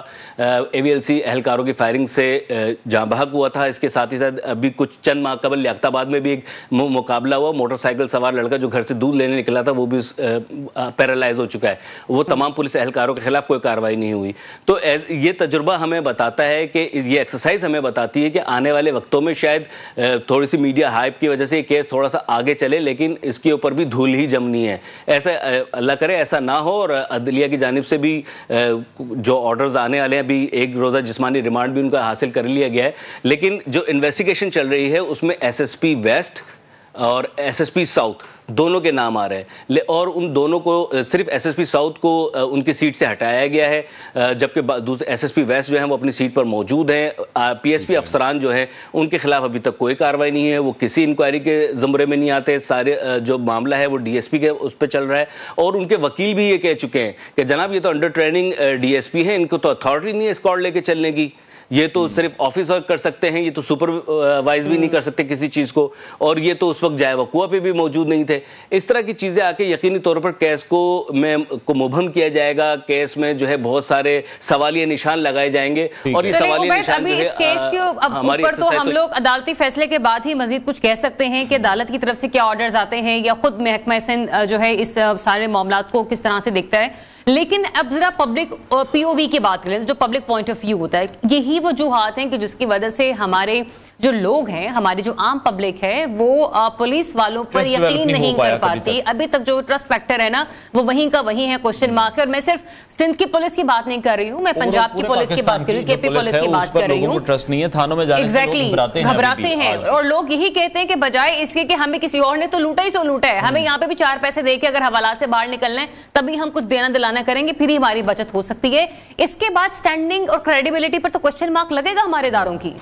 एवीएलसी एहलकारों की फायरिंग से जाँ बहक हुआ था। इसके साथ ही साथ अभी कुछ चंद माह कबल लियाकताबाद में भी एक मुकाबला हुआ, मोटरसाइकिल सवार लड़का जो घर से दूध लेने निकला था वो भी पैरालाइज हो चुका है। वो तमाम पुलिस एहलकारों के खिलाफ कोई कार्रवाई नहीं हुई। तो ये तजुर्बा हमें बताता है कि ये एक्सरसाइज हमें बताती है कि आने वाले वक्तों में शायद थोड़ी सी मीडिया हाइप की वजह से ये केस थोड़ा सा आगे चले, लेकिन इसके ऊपर भी धूल ही जमनी है। ऐसा अल्लाह करे ऐसा ना हो। और अदलिया की जानिब से भी जो ऑर्डर्स आने वाले हैं, अभी एक रोजा जिस्मानी रिमांड भी उनका हासिल कर लिया गया है, लेकिन जो इन्वेस्टिगेशन चल रही है उसमें एसएसपी वेस्ट और एसएसपी साउथ दोनों के नाम आ रहे हैं, और उन दोनों को सिर्फ एसएसपी साउथ को उनकी सीट से हटाया गया है, जबकि दूसरे एसएसपी वेस्ट जो है वो अपनी सीट पर मौजूद हैं। पीएसपी अफसरान जो है उनके खिलाफ अभी तक कोई कार्रवाई नहीं है, वो किसी इंक्वायरी के ज़मरे में नहीं आते। सारे जो मामला है वो डीएसपी के उस पर चल रहा है, और उनके वकील भी ये कह चुके हैं कि जनाब ये तो अंडर ट्रेनिंग डीएसपी है, इनको तो अथॉरिटी नहीं है स्क्वाड लेके चलने की, ये तो सिर्फ ऑफिसर कर सकते हैं, ये तो सुपरवाइज भी नहीं कर सकते किसी चीज को, और ये तो उस वक्त जाए वकुआ पे भी मौजूद नहीं थे। इस तरह की चीजें आके यकीनी तौर पर केस को मुबहम किया जाएगा, केस में जो है बहुत सारे सवालिया निशान लगाए जाएंगे, और ये सवालिया निशान अभी इस केस के ऊपर तो हम लोग अदालती फैसले के बाद ही मजीद कुछ कह सकते हैं कि अदालत की तरफ से क्या ऑर्डर्स आते हैं, या खुद महकमा सिंध जो है इस सारे मामलात को किस तरह से देखता है। लेकिन अब जरा पब्लिक पीओवी की बात करें, जो पब्लिक पॉइंट ऑफ व्यू होता है, यही वजूहात हैं कि जिसकी वजह से हमारे जो लोग हैं, हमारी जो आम पब्लिक है, वो पुलिस वालों पर यकीन नहीं कर पाती। अभी तक जो ट्रस्ट फैक्टर है ना, वो वहीं का वहीं है, क्वेश्चन मार्क है। और मैं सिर्फ सिंध की पुलिस की बात नहीं कर रही हूँ, मैं पंजाब की पुलिस की बात कर रही हूँ, केपी पुलिस की बात कर रही हूँ। ट्रस्ट नहीं है, थानों में जाने से लोग घबराते हैं, और लोग यही कहते हैं कि बजाय इसके कि हमें किसी और ने तो लूटा ही सो लूटा है, हमें यहाँ पे भी 4 पैसे दे के अगर हवालात से बाहर निकलना है तभी हम कुछ देना दिलाना करेंगे, फिर ही हमारी बचत हो सकती है। इसके बाद स्टैंडिंग और क्रेडिबिलिटी पर तो क्वेश्चन मार्क लगेगा हमारे इदारों की।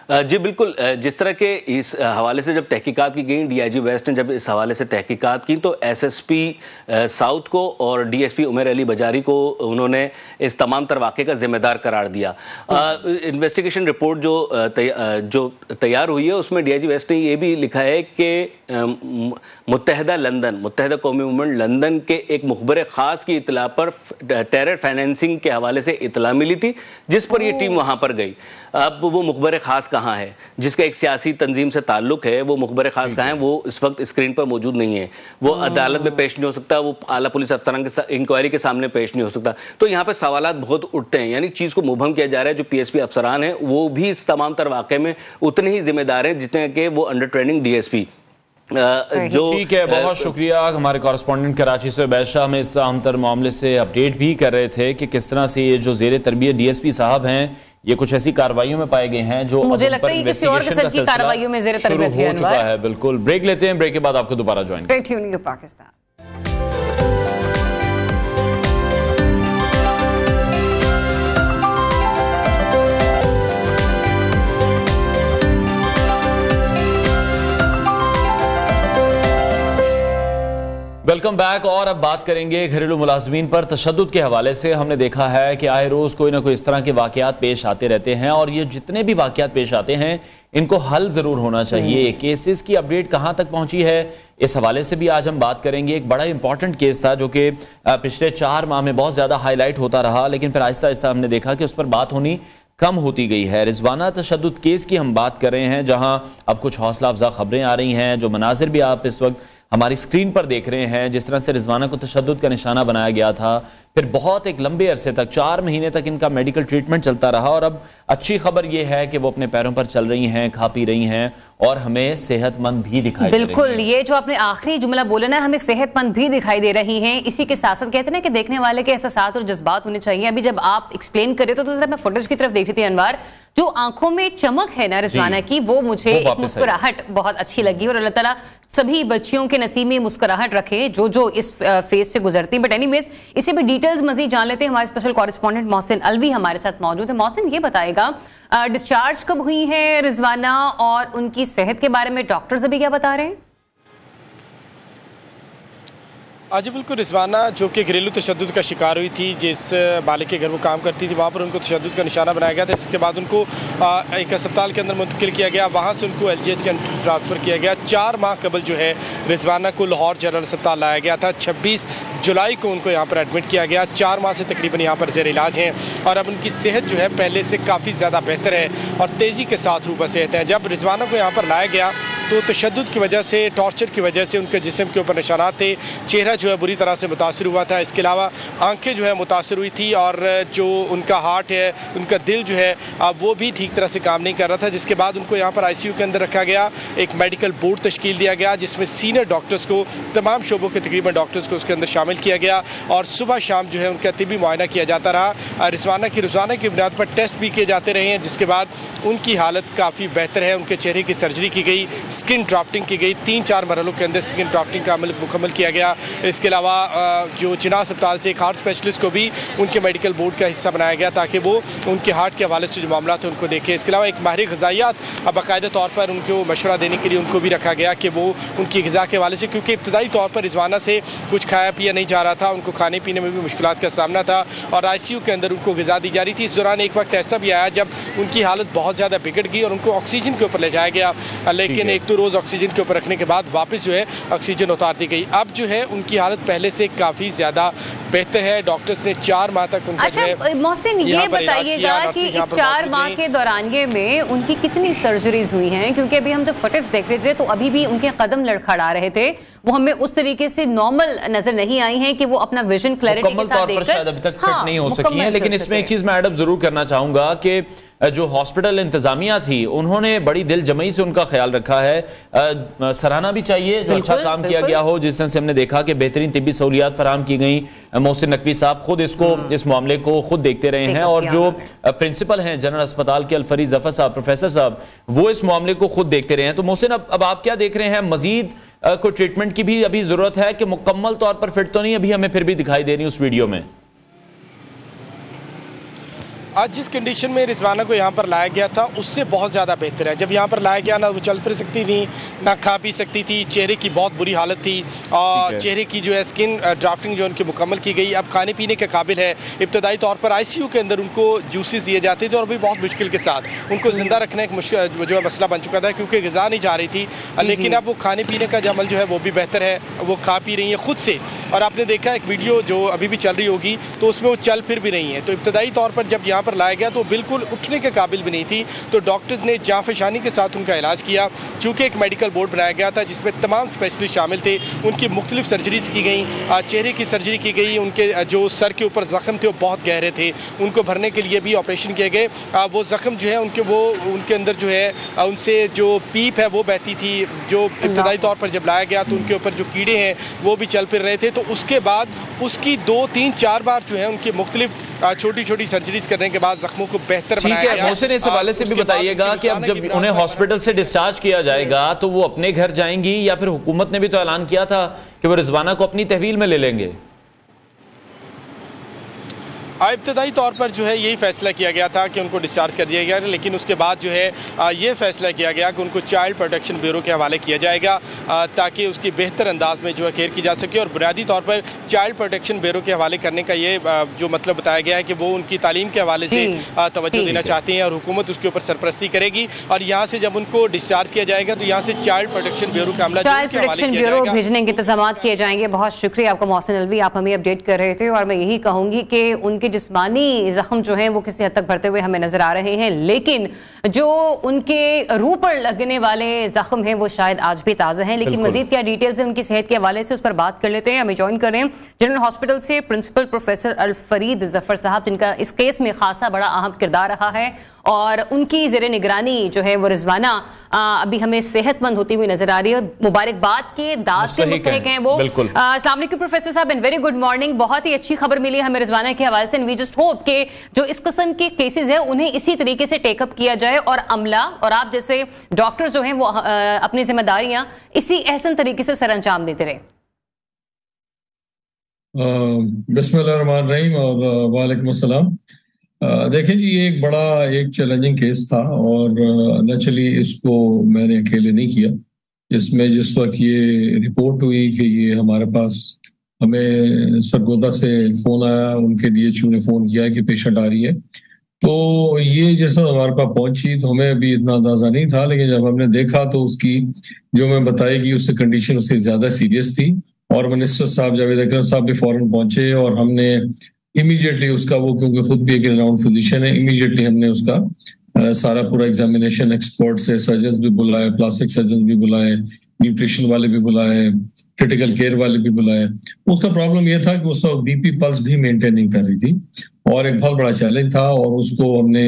जी बिल्कुल, जिस तरह के इस हवाले से जब तहकीकात की गई, डीआईजी वेस्ट ने जब इस हवाले से तहकीकात की, तो एसएसपी साउथ को और डीएसपी उमर अली बजारी को उन्होंने इस तमाम तर वाक़े का जिम्मेदार करार दिया। इन्वेस्टिगेशन रिपोर्ट जो तैयार हुई है उसमें डीआईजी वेस्ट ने ये भी लिखा है कि मुत्तहदा कौमी मूवमेंट लंदन के एक मुखबर खास की इतला पर टेरर फाइनेंसिंग के हवाले से इतला मिली थी, जिस पर यह टीम वहां पर गई। अब वो मुखबर खास कहाँ है, जिसका एक सियासी तंजीम से ताल्लुक है, वो मुखबर खास कहाँ है, वो इस वक्त स्क्रीन पर मौजूद नहीं है, वो अदालत में पेश नहीं हो सकता, वो आला पुलिस अफसरान के इंक्वायरी के सामने पेश नहीं हो सकता। तो यहाँ पे सवालात बहुत उठते हैं, यानी चीज को मुबहम किया जा रहा है। जो पीएसपी अफसरान है वो भी इस तमाम तर वाक़े में उतने ही जिम्मेदार हैं जितने के वो अंडर ट्रेनिंग डीएसपी। जो ठीक है, बहुत शुक्रिया। हमारे कॉरेस्पॉन्डेंट कराची से उबैद शाह हमें इस अहम तर मामले से अपडेट भी कर रहे थे कि किस तरह से ये जो जेर तरबियत डीएसपी साहब हैं, ये कुछ ऐसी कार्रवाइयों में पाए गए हैं जो मुझे लगता है किसी और किस्म की कार्रवाइयों में जेर तरबियत हो चुका है। बिल्कुल, ब्रेक लेते हैं, ब्रेक के बाद आपको दोबारा ज्वाइन पाकिस्तान। Welcome back. और अब बात करेंगे घरेलू मुलाजमीन पर तशद्दुद के हवाले से। हमने देखा है कि आए रोज कोई ना कोई इस तरह के वाकयात पेश आते रहते हैं, और ये जितने भी वाकयात पेश आते हैं इनको हल जरूर होना चाहिए। केसेस की अपडेट कहां तक पहुंची है, इस हवाले से भी आज हम बात करेंगे। एक बड़ा इंपॉर्टेंट केस था जो कि पिछले 4 माह में बहुत ज्यादा हाईलाइट होता रहा, लेकिन फिर आहिस्ता आहिस्ता हमने देखा कि उस पर बात होनी कम होती गई है। रिजवाना तशद्दुद केस की हम बात कर रहे हैं, जहां अब कुछ हौसला अफजा खबरें आ रही हैं, जो मनाजिर भी आप इस वक्त हमारी स्क्रीन पर देख रहे हैं। जिस तरह से रिजवाना को तशद्दुद का निशाना बनाया गया था, फिर बहुत एक लंबे अरसे तक 4 महीने तक इनका मेडिकल ट्रीटमेंट चलता रहा, और अब अच्छी खबर यह है कि वो अपने पैरों पर चल रही हैं, खा पी रही हैं, और हमें सेहतमंद भी दिखाई दे रही हैं। बिल्कुल, ये जो आपने आखिरी जुमला बोला ना, हमें सेहतमंद भी दिखाई दे रही हैं। इसी के साथ साथ कहते हैं ना कि देखने वाले के एहसास और जज्बात होने चाहिए। अभी जब आप एक्सप्लेन कर रहे हो तो मैं फुटेज की तरफ देख रही थी अनवर, जो आंखों में चमक है ना रिजवाना की, वो मुझे एक मुस्कुराहट बहुत अच्छी लगी। और अल्लाह ताला सभी बच्चियों के नसीब में मुस्कुराहट रखे जो इस फेज से गुजरती है। बट एनीवेज, इसे भी डिटेल्स मजीद जान लेते हैं। हमारे स्पेशल कॉरेस्पॉन्डेंट मोहसिन अलवी हमारे साथ मौजूद है। मोहसिन, ये बताएगा डिस्चार्ज कब हुई है रिजवाना, और उनकी सेहत के बारे में डॉक्टर्स अभी क्या बता रहे हैं? जी बिल्कुल, रिजवाना जो कि घरेलू तशद्दुद का शिकार हुई थी, जिस मालिक के घर वो काम करती थी, वहाँ पर उनको तशद्दुद का निशाना बनाया गया था। इसके बाद उनको एक अस्पताल के अंदर मुंतकिल किया गया, वहाँ से उनको LGH के अंदर ट्रांसफ़र किया गया। 4 माह कबल जो है रिजवाना को लाहौर जनरल अस्पताल लाया गया था। 26 जुलाई को उनको यहाँ पर एडमिट किया गया। 4 माह से तकरीबन यहाँ पर ज़ेर इलाज हैं, और अब उनकी सेहत जो है पहले से काफ़ी ज़्यादा बेहतर है और तेज़ी के साथ रूबा सेहत है। जब रिजवाना को यहाँ पर लाया गया तो तशद्दुद की वजह से, टॉर्चर की वजह से उनके जिस्म के ऊपर निशानात थे, चेहरा जो है बुरी तरह से मुतासर हुआ था, इसके अलावा आंखें जो है मुतासर हुई थी और जो उनका हार्ट है, उनका दिल जो है वो भी ठीक तरह से काम नहीं कर रहा था, जिसके बाद उनको यहाँ पर ICU के अंदर रखा गया। एक मेडिकल बोर्ड तश्कील दिया गया जिसमें सीनियर डॉक्टर्स को, तमाम शोबों के तकरीबन डॉक्टर्स को उसके अंदर शामिल किया गया और सुबह शाम जो है उनका तिबी मुआयना किया जाता रहा। रिजवाना की रोज़ाना की बुनियाद पर टेस्ट भी किए जाते रहे हैं, जिसके बाद उनकी हालत काफ़ी बेहतर है। उनके चेहरे की सर्जरी की गई, स्किन ड्राफ्टिंग की गई, 3-4 मरहलों के अंदर स्किन ड्राफ्टिंग का अमल मुकम्मल किया गया। इसके अलावा जो चिनाब अस्पताल से एक हार्ट स्पेशलिस्ट को भी उनके मेडिकल बोर्ड का हिस्सा बनाया गया ताकि वो उनके हार्ट के हवाले से जो मामला थे उनको देखें। इसके अलावा एक माहिर ग़िज़ाइयात बाकायदा तौर पर उनको मशवरा देने के लिए उनको भी रखा गया कि वो उनकी ग़िज़ा के हवाले से, क्योंकि इब्तदाई तौर पर रिजवाना से कुछ खाया पिया नहीं जा रहा था, उनको खाने पीने में भी मुश्किलात का सामना था और ICU के अंदर उनको ग़िज़ा दी जा रही थी। इस दौरान एक वक्त ऐसा भी आया जब उनकी हालत बहुत ज़्यादा बिगड़ गई और उनको ऑक्सीजन के ऊपर ले जाया गया, लेकिन 1-2 रोज़ ऑक्सीजन के ऊपर रखने के बाद वापस जो है ऑक्सीजन उतार दी गई। अब जो है उनकी हालत पहले से काफ़ी ज़्यादा बेहतर है। डॉक्टर्स ने 4 माह तक उनका अच्छा, मोहसिन ये बताइएगा कि इस 4 माह के दौरानिए में उनकी कितनी सर्जरीज हुई हैं, क्योंकि अभी हम जब फुटेज देख रहे थे तो अभी भी उनके कदम लड़खड़ा रहे थे, वो हमें उस तरीके से नॉर्मल नजर नहीं आई हैं कि वो अपना विजन क्लैरिटी के साथ देखकर शायद अभी तक फिट नहीं हो सकी हैं। लेकिन इसमें एक चीज मैं एड जरूर करना चाहूंगा कि जो हॉस्पिटल इंतजामिया थी उन्होंने बड़ी दिल जमई से उनका ख्याल रखा है, सराहना भी चाहिए जो अच्छा काम किया गया हो। जिस तरह से हमने देखा कि बेहतरीन तिब्बी सहूलियात फराहम की गई, मोहसिन नकवी साहब खुद इस मामले को खुद देखते रहे हैं और जो प्रिंसिपल हैं जनरल अस्पताल के अल-फरीद जफर साहब, प्रोफेसर साहब, वो इस मामले को खुद देखते रहे हैं। तो मोहसिन अब आप क्या देख रहे हैं, मजीद कोई ट्रीटमेंट की भी अभी जरूरत है कि मुकम्मल तौर पर फिट तो नहीं अभी हमें फिर भी दिखाई दे रही उस वीडियो में? आज जिस कंडीशन में रिजवाना को यहाँ पर लाया गया था उससे बहुत ज़्यादा बेहतर है। जब यहाँ पर लाया गया ना वो चल फिर सकती थी, ना खा पी सकती थी, चेहरे की बहुत बुरी हालत थी और चेहरे की जो है स्किन ड्राफ्टिंग जो उनकी मुकम्मल की गई, अब खाने पीने के काबिल है। इब्तदाई तौर पर ICU के अंदर उनको जूसेस दिए जाते थे और भी बहुत मुश्किल के साथ उनको ज़िंदा रखना एक मुश्किल जो है मसला बन चुका था क्योंकि ग़िज़ा नहीं जा रही थी, लेकिन अब वो खाने पीने का जो अमल जो है वो भी बेहतर है, वो खा पी रही है खुद से। और आपने देखा एक वीडियो जो अभी भी चल रही होगी तो उसमें वो चल फिर भी रही हैं। तो इब्तदाई तौर पर जब यहाँ पर लाया गया तो बिल्कुल उठने के काबिल भी नहीं थी, तो डॉक्टर्स ने जांफशानी के साथ उनका इलाज किया। चूँकि एक मेडिकल बोर्ड बनाया गया था जिसमें तमाम स्पेशलिस्ट शामिल थे, उनकी मुख्तलिफ सर्जरीज की गई, चेहरे की सर्जरी की गई, उनके जो सर के ऊपर ज़ख्म थे वो बहुत गहरे थे, उनको भरने के लिए भी ऑपरेशन किए गए। वो ज़ख्म जो है उनके अंदर जो है उनसे जो पीप है वो बहती थी, जो इब्तदाई तौर पर जब लाया गया तो उनके ऊपर जो कीड़े हैं वो भी चल फिर रहे थे। तो उसके बाद उसकी 2, 3, 4 बार जो है उनकी मुख्तलिफ छोटी छोटी सर्जरीज करने के बाद जख्मों को बेहतर बनाया गया। मोहसिन इस हवाले से भी बताइएगा कि अब जब उन्हें हॉस्पिटल से डिस्चार्ज किया जाएगा तो वो अपने घर जाएंगी या फिर हुकूमत ने भी तो ऐलान किया था कि वो रिजवाना को अपनी तहवील में ले लेंगे? इब्तदाई तौर पर जो है यही फैसला किया गया था कि उनको डिस्चार्ज कर दिया गया, लेकिन उसके बाद जो है ये फैसला किया गया कि उनको चाइल्ड प्रोटेक्शन ब्यूरो के हवाले किया जाएगा ताकि उसकी बेहतर अंदाज में जो है केयर की जा सके। और बुनियादी तौर पर चाइल्ड प्रोटेक्शन ब्यूरो के हवाले करने का ये जो मतलब बताया गया है कि वो उनकी तालीम के हवाले से तवज्जो देना चाहते हैं और हुकूमत उसके ऊपर सरपरस्ती करेगी। और यहाँ से जब उनको डिस्चार्ज किया जाएगा तो यहाँ से चाइल्ड प्रोटेक्शन ब्यूरो का अमला भेजने के इंतजाम किए जाएंगे। बहुत शुक्रिया आपका मोहसिन अलवी, आप हमें अपडेट कर रहे थे। और मैं यही कहूंगी कि उनके जिस्मानी जख्म जो हैं वो किसी हद तक बढ़ते हुए हमें नजर आ रहे हैं, लेकिन जो उनके रूह पर लगने वाले जख्म हैं वो शायद आज भी ताज़ा हैं। लेकिन मजीद क्या डिटेल्स हैं उनकी सेहत के हवाले से उस पर बात कर लेते हैं। हमें ज्वाइन कर रहे हैं जनरल हॉस्पिटल से प्रिंसिपल प्रोफेसर अल-फरीद जफर साहब, जिनका इस केस में खासा बड़ा अहम किरदार रहा है और उनकी ज़ेरे निगरानी जो है वो रिजवाना अभी हमें सेहतमंद होती हुई नजर आ रही है। मुबारकबाद के दाद से मुस्तहिक हैं वो। अस्सलाम वालेकुम प्रोफेसर साहब एंड वेरी गुड मॉर्निंग। बहुत ही अच्छी खबर मिली हमें रिजवाना के हवाले से। वी जस्ट होप के जो इस किस्म के केसेस है उन्हें इसी तरीके से टेकअप किया जाए और अमला और आप जैसे डॉक्टर जो हैं वो अपनी जिम्मेदारियां इसी एहसन तरीके से सर अंजाम देते रहे। बिस्मिल्लाहिर्रहमानिर्रहीम और वालेकुम अस्सलाम। देखें जी, ये एक चैलेंजिंग केस था और नेचुरली इसको मैंने अकेले नहीं किया। इसमें जिस वक्त ये रिपोर्ट हुई कि ये हमारे पास, हमें सरगोदा से फ़ोन आया, उनके DHO ने फ़ोन किया कि पेशेंट आ रही है, तो ये जैसा हमारे पास पहुंची तो हमें अभी इतना अंदाज़ा नहीं था, लेकिन जब हमने देखा तो उसकी जो मैं बताई कि उससे कंडीशन उससे ज़्यादा सीरियस थी और मिनिस्टर साहब जावेद अकरम साहब भी फ़ौरन पहुंचे और हमने इमीडिएटली उसका, वो क्योंकि खुद भी एक राउंड फिजिशियन है, इमीडिएटली हमने उसका सारा पूरा एग्जामिनेशन एक्सपर्ट से, सर्जन भी बुलाए, प्लास्टिक सर्जन भी बुलाए, न्यूट्रिशन वाले भी बुलाए, क्रिटिकल केयर वाले भी बुलाए। उसका प्रॉब्लम यह था कि उस वक्त बीपी पल्स भी मेंटेन नहीं कर रही थी और एक बहुत बड़ा चैलेंज था, और उसको हमने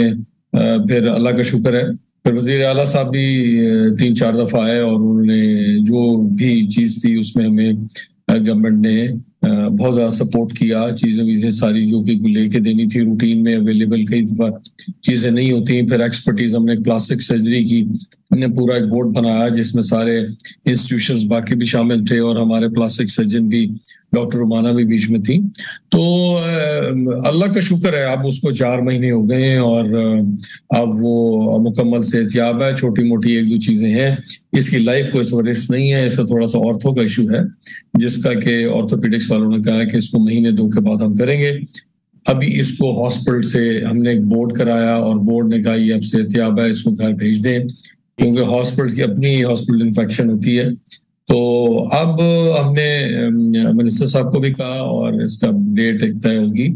फिर अल्लाह का शुक्र है फिर वजीर आला साहब भी 3-4 दफा आए और उन्होंने जो भी चीज थी उसमें हमें गवर्नमेंट ने बहुत ज्यादा सपोर्ट किया। चीजें सारी जो कि लेके देनी थी रूटीन में अवेलेबल, कई दफा चीजें नहीं होती। फिर एक्सपर्टीज हमने प्लास्टिक सर्जरी की, हमने पूरा एक बोर्ड बनाया जिसमें सारे इंस्टीट्यूशंस बाकी भी शामिल थे और हमारे प्लास्टिक सर्जन भी, डॉक्टर रुमाना भी बीच में थी। तो अल्लाह का शुक्र है अब उसको 4 महीने हो गए हैं और अब वो मुकम्मल सेहतियाब है। छोटी मोटी 1-2 चीजें हैं, इसकी लाइफ को इस वक्त रिस्क नहीं है। इसका थोड़ा सा ऑर्थो का इशू है जिसका कि ऑर्थोपेडिक्स वालों ने कहा कि इसको महीने 2 के बाद हम करेंगे। अभी इसको हॉस्पिटल से हमने एक बोर्ड कराया और बोर्ड ने कहा ये अब सेहतियाब है, इसको घर भेज दें, क्योंकि हॉस्पिटल की अपनी हॉस्पिटल इन्फेक्शन होती है। तो अब हमने मिनिस्टर साहब को भी कहा और इसका डेट एक तय होगी।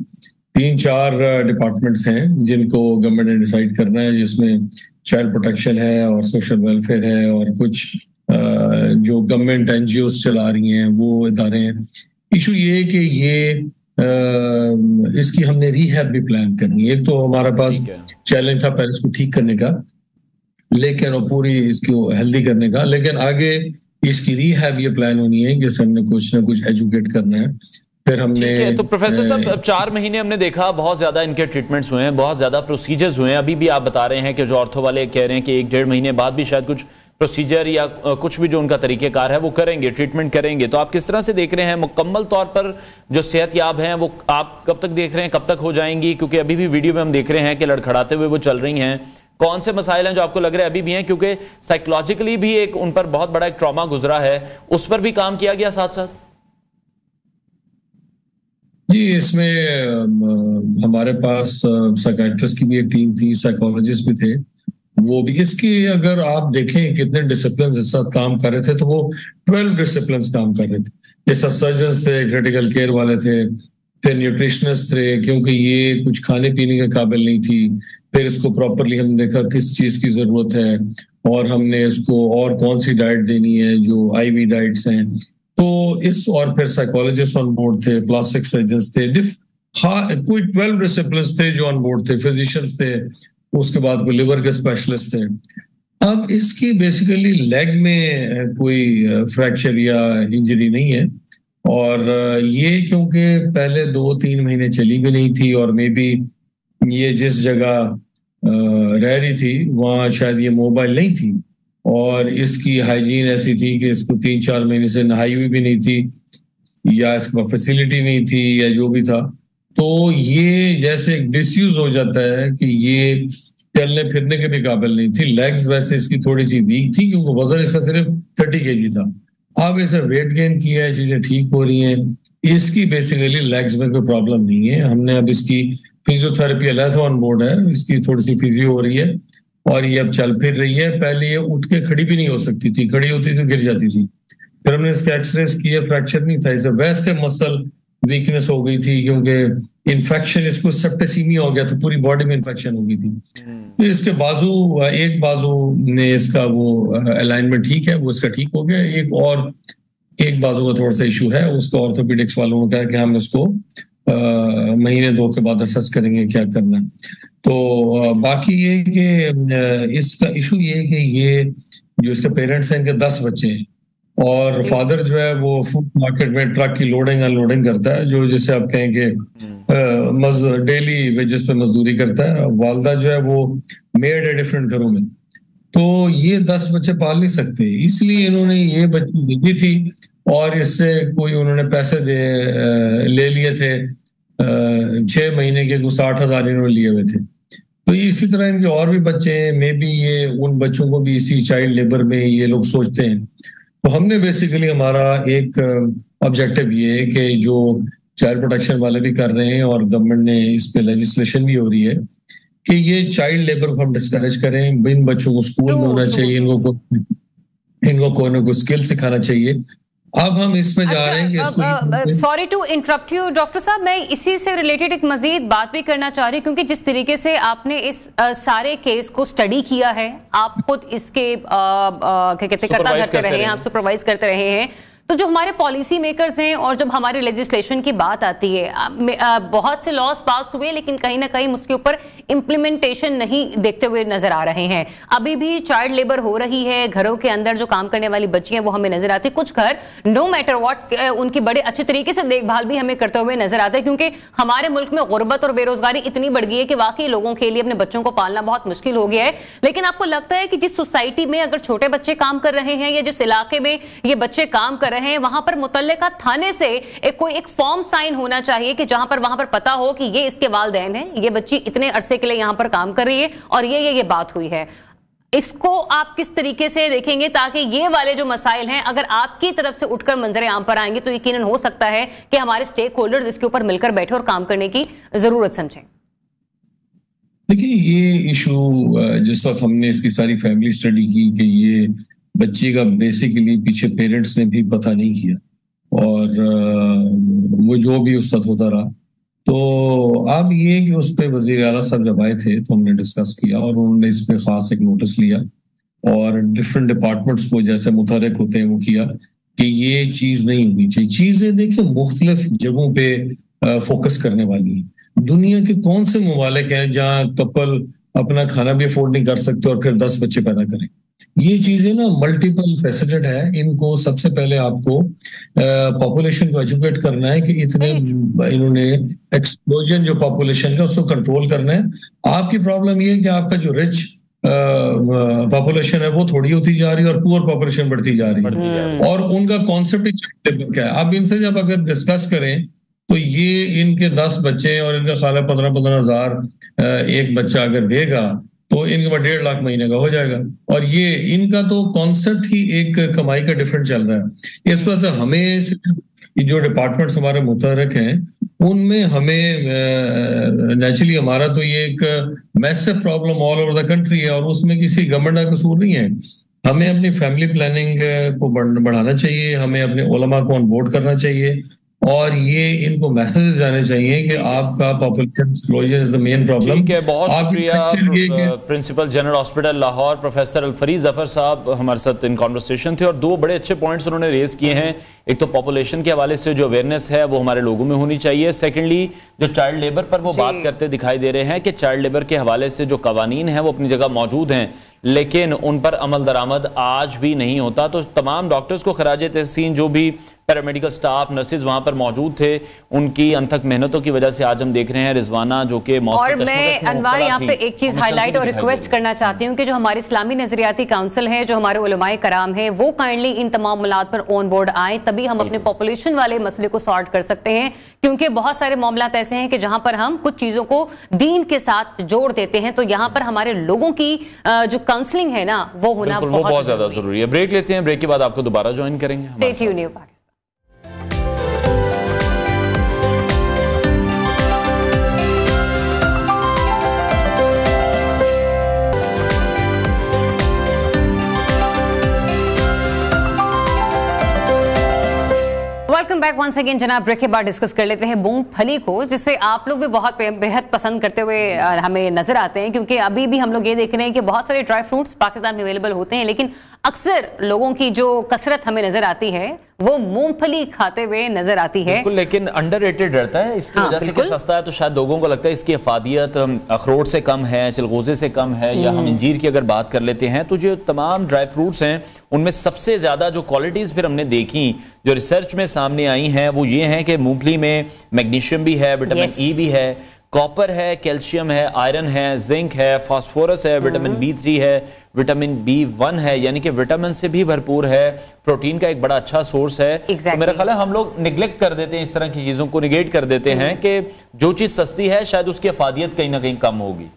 3-4 डिपार्टमेंट्स हैं जिनको गवर्नमेंट ने डिसाइड करना है, जिसमें चाइल्ड प्रोटेक्शन है और सोशल वेलफेयर है और कुछ जो गवर्नमेंट एनजीओस चला रही हैं वो इदारे हैं। इशू ये है कि ये इसकी हमने रीहैब भी प्लान करनी है। एक तो हमारे पास चैलेंज था पहले इसको ठीक करने का, लेकिन और पूरी इसको हेल्दी करने का, लेकिन आगे इसकी रीहैब ये प्लान होनी है कि हमने कुछ ना कुछ एजुकेट करना है। फिर हमने तो प्रोफेसर साहब अब 4 महीने हमने देखा बहुत ज्यादा इनके ट्रीटमेंट्स हुए हैं, बहुत ज्यादा प्रोसीजर्स हुए हैं। अभी भी आप बता रहे हैं कि जो ऑर्थो वाले कह रहे हैं कि 1-1.5 महीने बाद भी शायद कुछ प्रोसीजर या कुछ भी जो उनका तरीकेकार है वो करेंगे, ट्रीटमेंट करेंगे। तो आप किस तरह से देख रहे हैं मुकम्मल तौर पर जो सेहतयाब हैं वो आप कब तक देख रहे हैं, कब तक हो जाएंगी? क्योंकि अभी भी वीडियो में हम देख रहे हैं कि लड़खड़ाते हुए वो चल रही हैं। कौन से मसाइल हैं जो आपको लग रहे हैं अभी भी हैं, क्योंकि साइकोलॉजिकली भी एक उन पर बहुत बड़ा एक ट्रॉमा गुजरा है, उस पर भी काम किया गया साथ साथ? जी, इसमें हमारे पास साइकियाट्रिस्ट की भी एक टीम थी, साइकोलॉजिस्ट भी थे, वो भी। इसकी अगर आप देखें कितने डिसिप्लिन इस साथ काम कर रहे थे, तो वो 12 डिसिप्लिन काम कर रहे थे। जैसा सर्जन थे, क्रिटिकल केयर वाले थे, फिर न्यूट्रिशनिस्ट थे, क्योंकि ये कुछ खाने पीने के काबिल नहीं थी। फिर इसको प्रॉपरली हमने देखा किस चीज की जरूरत है और हमने इसको और कौन सी डाइट देनी है, जो आईवी डाइट्स हैं। तो इस और फिर साइकोलॉजिस्ट ऑन बोर्ड थे, प्लास्टिक सर्जन्स थे, कोई 12 डिसिप्लिन थे जो ऑन बोर्ड थे, फिजिशियंस थे, उसके बाद कोई लिवर के स्पेशलिस्ट थे। अब इसकी बेसिकली लेग में कोई फ्रैक्चर या इंजरी नहीं है, और ये क्योंकि पहले 2-3 महीने चली भी नहीं थी और मे बी ये जिस जगह रह रही थी वहाँ शायद ये मोबाइल नहीं थी और इसकी हाइजीन ऐसी थी कि इसको 3-4 महीने से नहाई हुई भी नहीं थी या इसका फैसिलिटी नहीं थी या जो भी था। तो ये जैसे डिसयूज हो जाता है कि ये चलने फिरने के भी काबिल नहीं थी। लेग्स वैसे इसकी थोड़ी सी वीक थी क्योंकि वजन इसका सिर्फ 30 kg था। अब इसे वेट गेन किया है, चीजें ठीक हो रही हैं। इसकी बेसिकली लेग्स में कोई प्रॉब्लम नहीं है। हमने अब इसकी फिजियोथेरेपी ऑन बोर्ड है, इसकी थोड़ी सी फिजियो हो रही है और ये अब चल फिर रही है। पहले ये उठ के खड़ी भी नहीं हो सकती थी, खड़ी होती तो गिर जाती थी। फिर हमने इसके एक्सरेस किए, फ्रैक्चर नहीं था, इसे वैसे मसल वीकनेस हो गई थी क्योंकि इन्फेक्शन, इसको सेप्टिसीमिया हो गया था, पूरी बॉडी में इन्फेक्शन हो गई थी। तो इसके बाजू, एक बाजू ने इसका वो अलाइनमेंट ठीक है, वो इसका ठीक हो गया। एक बाजू का थोड़ा सा इशू है, उसको ऑर्थोपेडिक्स वालों ने कहा कि हम इसको महीने 2 के बाद असेस करेंगे क्या करना है। तो बाकी ये कि इसका इशू ये है कि ये जो इसके पेरेंट्स हैं इनके 10 बच्चे हैं और फादर जो है वो फूड मार्केट में ट्रक की लोडिंग अनलोडिंग करता है, जो जिसे आप कहें कि डेली वेजेस पे मजदूरी करता है। वालदा जो है वो मेड है डिफरेंट घरों में। तो ये 10 बच्चे पाल नहीं सकते, इसलिए इन्होंने ये बच्ची दी थी और इससे कोई उन्होंने पैसे ले लिए थे 6 महीने के, 60,000 इन्होंने लिए हुए थे। तो इसी तरह इनके और भी बच्चे हैं, मे बी ये उन बच्चों को भी इसी चाइल्ड लेबर में ये लोग सोचते हैं। तो हमने बेसिकली, हमारा एक ऑब्जेक्टिव ये है कि जो चाइल्ड प्रोटेक्शन वाले भी कर रहे हैं और गवर्नमेंट ने इस पे लेजिस्लेशन भी हो रही है कि ये चाइल्ड लेबर को हम डिस्करेज करें। इन बच्चों को स्कूल में होना चाहिए, इनको कोई ना कोई स्किल सिखाना चाहिए अब हम इसमें जा रहे हैं कि sorry to interrupt you doctor साहब, मैं इसी से रिलेटेड एक मजीद बात भी करना चाह रही हूँ, क्योंकि जिस तरीके से आपने इस सारे केस को स्टडी किया है, आप खुद इसके क्या कहते करता करते रहे हैं, आप सुपरवाइज करते रहे हैं, तो जो हमारे पॉलिसी मेकर्स हैं और जब हमारे लेजिस्लेशन की बात आती है, बहुत से लॉज पास हुए लेकिन कहीं ना कहीं उसके ऊपर इंप्लीमेंटेशन नहीं देखते हुए नजर आ रहे हैं। अभी भी चाइल्ड लेबर हो रही है, घरों के अंदर जो काम करने वाली बच्चियां वो हमें नजर आती है। कुछ घर नो मैटर व्हाट उनकी बड़े अच्छे तरीके से देखभाल भी हमें करते हुए नजर आता है, क्योंकि हमारे मुल्क में गुर्बत और बेरोजगारी इतनी बढ़ गई है कि वाकई लोगों के लिए अपने बच्चों को पालना बहुत मुश्किल हो गया है। लेकिन आपको लगता है कि जिस सोसाइटी में अगर छोटे बच्चे काम कर रहे हैं या जिस इलाके में ये बच्चे काम कर रहे हैं, वहां पर मुतल्लिका थाने से कोई एक फॉर्म साइन होना चाहिए कि जहां पर वहां पर पता हो कि ये इसके वालिदैन है, ये बच्ची इतने अरसे के लिए यहां पर काम कर रही है और ये बात हुई है। इसको आप किस तरीके से देखेंगे ताकि ये वाले जो मसाइल हैं अगर आपकी तरफ से उठकर मंजर आम पर आएंगे तो यकीनन हो सकता है कि हमारे स्टेक होल्डर्स इसके ऊपर मिलकर बैठे और काम करने की जरूरत समझें। देखिए, ये इशू जिस वक्त हमने इसकी सारी फैमिली स्टडी की कि ये बच्ची का बेसिकली पीछे पेरेंट्स ने भी पता नहीं किया और वो जो भी उस वक्त होता रहा, तो अब ये कि उस पर वज़ीर आला साहब जब आए थे तो हमने डिस्कस किया और उन्होंने इस पर खास एक नोटिस लिया और डिफरेंट डिपार्टमेंट्स को जैसे मुतहरक होते हैं वो किया कि ये चीज़ नहीं होनी चाहिए। चीज़ें देखिए मुख्तलिफ जगहों पे फोकस करने वाली है। दुनिया के कौन से ममालिक हैं जहाँ कपल अपना खाना भी अफोर्ड नहीं कर सकते और फिर 10 बच्चे पैदा करें? ये चीजें ना मल्टीपल फैसेटेड है। इनको सबसे पहले आपको पॉपुलेशन को एजुकेट करना है कि इतने इन्होंने एक्सप्लोजन जो पॉपुलेशन का उसको कंट्रोल करना है। आपकी प्रॉब्लम ये है कि आपका जो रिच पॉपुलेशन है वो थोड़ी होती जा रही है और पुअर पॉपुलेशन बढ़ती जा रही है और उनका कॉन्सेप्ट क्या है। अब इनसे जब अगर डिस्कस करें तो ये इनके 10 बच्चे और इनका ख्याल है 15-15 हजार एक बच्चा अगर देगा तो इनके पास 1.5 लाख महीने का हो जाएगा और ये इनका तो कॉन्सेप्ट ही एक कमाई का डिफरेंट चल रहा है। इस वजह से हमें जो डिपार्टमेंट्स हमारे मुतहरक हैं उनमें हमें नेचुरली हमारा तो ये एक massive problem all over the country है और उसमें किसी गवर्नमेंट का कसूर नहीं है। हमें अपनी फैमिली प्लानिंग को बढ़ाना चाहिए, हमें अपने उलमा को ऑन बोर्ड करना चाहिए और ये इनको मैसेजेस जाने चाहिए कि आपका population explosion is the main problem. ठीक है, बहुत शुक्रिया principal general hospital Lahore professor Al-Farid Zafar साहब हमारे साथ इन कॉन्वर्सेशन थे और 2 बड़े अच्छे पॉइंट्स उन्होंने रेज किए हैं। एक तो पॉपुलेशन के हवाले से जो अवेयरनेस है वो हमारे लोगों में होनी चाहिए। सेकेंडली जो चाइल्ड लेबर पर वो बात करते दिखाई दे रहे हैं कि चाइल्ड लेबर के हवाले से जो कवानीन है वो अपनी जगह मौजूद हैं लेकिन उन पर अमल दरामद आज भी नहीं होता। तो तमाम डॉक्टर्स को खराज तहसीन, जो भी पैरामेडिकल स्टाफ नर्सेज वहां पर मौजूद थे, उनकी अनथक मेहनतों की वजह से आज हम देख रहे हैं रिजवाना जो कि मौत और मैं अनवार यहाँ पे एक चीज हाईलाइट और रिक्वेस्ट करना चाहती हूँ कि जो हमारी इस्लामी नजरियाती काउंसिल है, जो हमारे उलमाए कराम है, वो काइंडली इन तमाम मामलात पर ऑन बोर्ड आए, तभी हम अपने पॉपुलेशन वाले मसले को सॉर्ट कर सकते हैं। क्योंकि बहुत सारे मामलात ऐसे हैं कि जहां पर हम कुछ चीजों को दीन के साथ जोड़ देते हैं, तो यहाँ पर हमारे लोगों की जो काउंसलिंग है ना वो होना बहुत ज्यादा जरूरी है। ब्रेक लेते हैं, ब्रेक के बाद आपको दोबारा ज्वाइन करेंगे। वेलकम बैक वंस अगेन जनाब। ब्रेक के बाद डिस्कस कर लेते हैं मूंगफली को, जिससे आप लोग भी बहुत बेहद पसंद करते हुए हमें नजर आते हैं, क्योंकि अभी भी हम लोग ये देख रहे हैं कि बहुत सारे ड्राई फ्रूट्स पाकिस्तान में अवेलेबल होते हैं, लेकिन अक्सर लोगों की जो कसरत हमें नजर आती है वो मूंगफली खाते हुए नजर आती है। बिल्कुल, लेकिन अंडररेटेड रहता है इसकी वजह से कि सस्ता है, तो शायद लोगों को लगता है इसकी अफादियत अखरोट से कम है, चिलगोजे से कम है, या हम इंजीर की अगर बात कर लेते हैं तो जो तमाम ड्राई फ्रूट्स हैं उनमें सबसे ज्यादा जो क्वालिटीज फिर हमने देखी जो रिसर्च में सामने आई हैं वो ये हैं कि मूंगफली में मैग्नीशियम भी है, विटामिन ई भी है, कॉपर है, कैल्शियम है, आयरन है, जिंक है, फास्फोरस है, विटामिन B3 है, विटामिन B1 है, यानी कि विटामिन से भी भरपूर है, प्रोटीन का एक बड़ा अच्छा सोर्स है। तो मेरा ख्याल है हम लोग निगलेक्ट कर देते हैं, इस तरह की चीजों को निगेट कर देते हैं कि जो चीज सस्ती है शायद उसकी अफादियत कहीं ना कहीं कम होगी।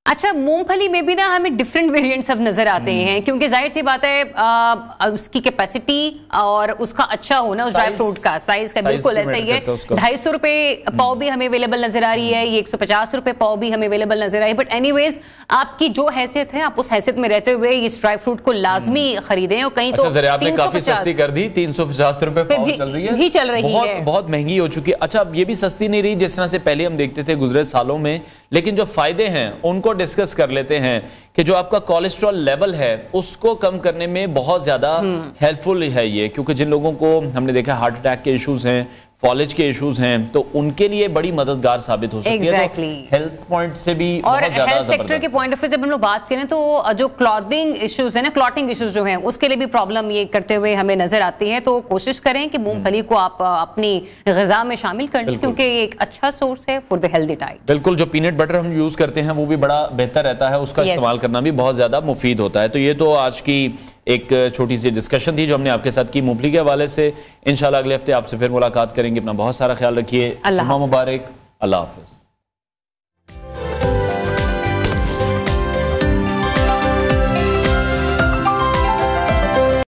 अच्छा, मूंगफली में भी ना हमें डिफरेंट वेरिएंट्स अब नजर आते हैं, क्योंकि जाहिर सी बात है उसकी कैपेसिटी और उसका अच्छा होना, उस ड्राई फ्रूट का साइज का बिल्कुल ऐसा ही है। 250 रुपए पाव भी हमें अवेलेबल नजर आ रही है, ये 150 रुपए पाव भी हमें अवेलेबल नजर आ रही है। बट एनीवेज, आपकी जो हैसियत है, आप उस हैसियत में रहते हुए इस ड्राई फ्रूट को लाजमी खरीदें। और कहीं तो आपने काफी सस्ती कर दी, 350 रुपए पाव चल रही है, चल रही है, बहुत महंगी हो चुकी है। अच्छा, अब ये भी सस्ती नहीं रही जिस तरह से पहले हम देखते थे गुजरे सालों में, लेकिन जो फायदे हैं उनको डिस्कस कर लेते हैं कि जो आपका कोलेस्ट्रॉल लेवल है उसको कम करने में बहुत ज्यादा हेल्पफुल है ये, क्योंकि जिन लोगों को हमने देखा हार्ट अटैक के इश्यूज हैं, फॉलेज के इश्यूज हैं, तो उनके लिए बड़ी मददगार साबित हो सकती है। तो हेल्थ पॉइंट से भी और हेल्थ सेक्टर के पॉइंट ऑफ व्यू जब हम लोग बात करें तो जो क्लॉथिंग इश्यूज है ना, क्लॉटिंग इश्यूज जो हैं, उसके लिए भी प्रॉब्लम ये करते हुए हमें नजर आती है। तो कोशिश करें कि मूंगफली को आप अपनी ग़िज़ा में शामिल कर लें, क्योंकि ये एक अच्छा सोर्स है फॉर द हेल्दी डाइट। बिल्कुल, जो पीनट बटर हम यूज करते हैं वो भी बड़ा बेहतर रहता है, उसका इस्तेमाल करना भी बहुत ज्यादा मुफीद होता है। तो ये तो आज की एक छोटी सी डिस्कशन थी जो हमने आपके साथ की मूंगफली के हवाले से। इंशाल्लाह अगले हफ्ते आपसे फिर मुलाकात करेंगे। अपना बहुत सारा ख्याल रखिए। जुम्मा मुबारक। अल्लाह हाफिज।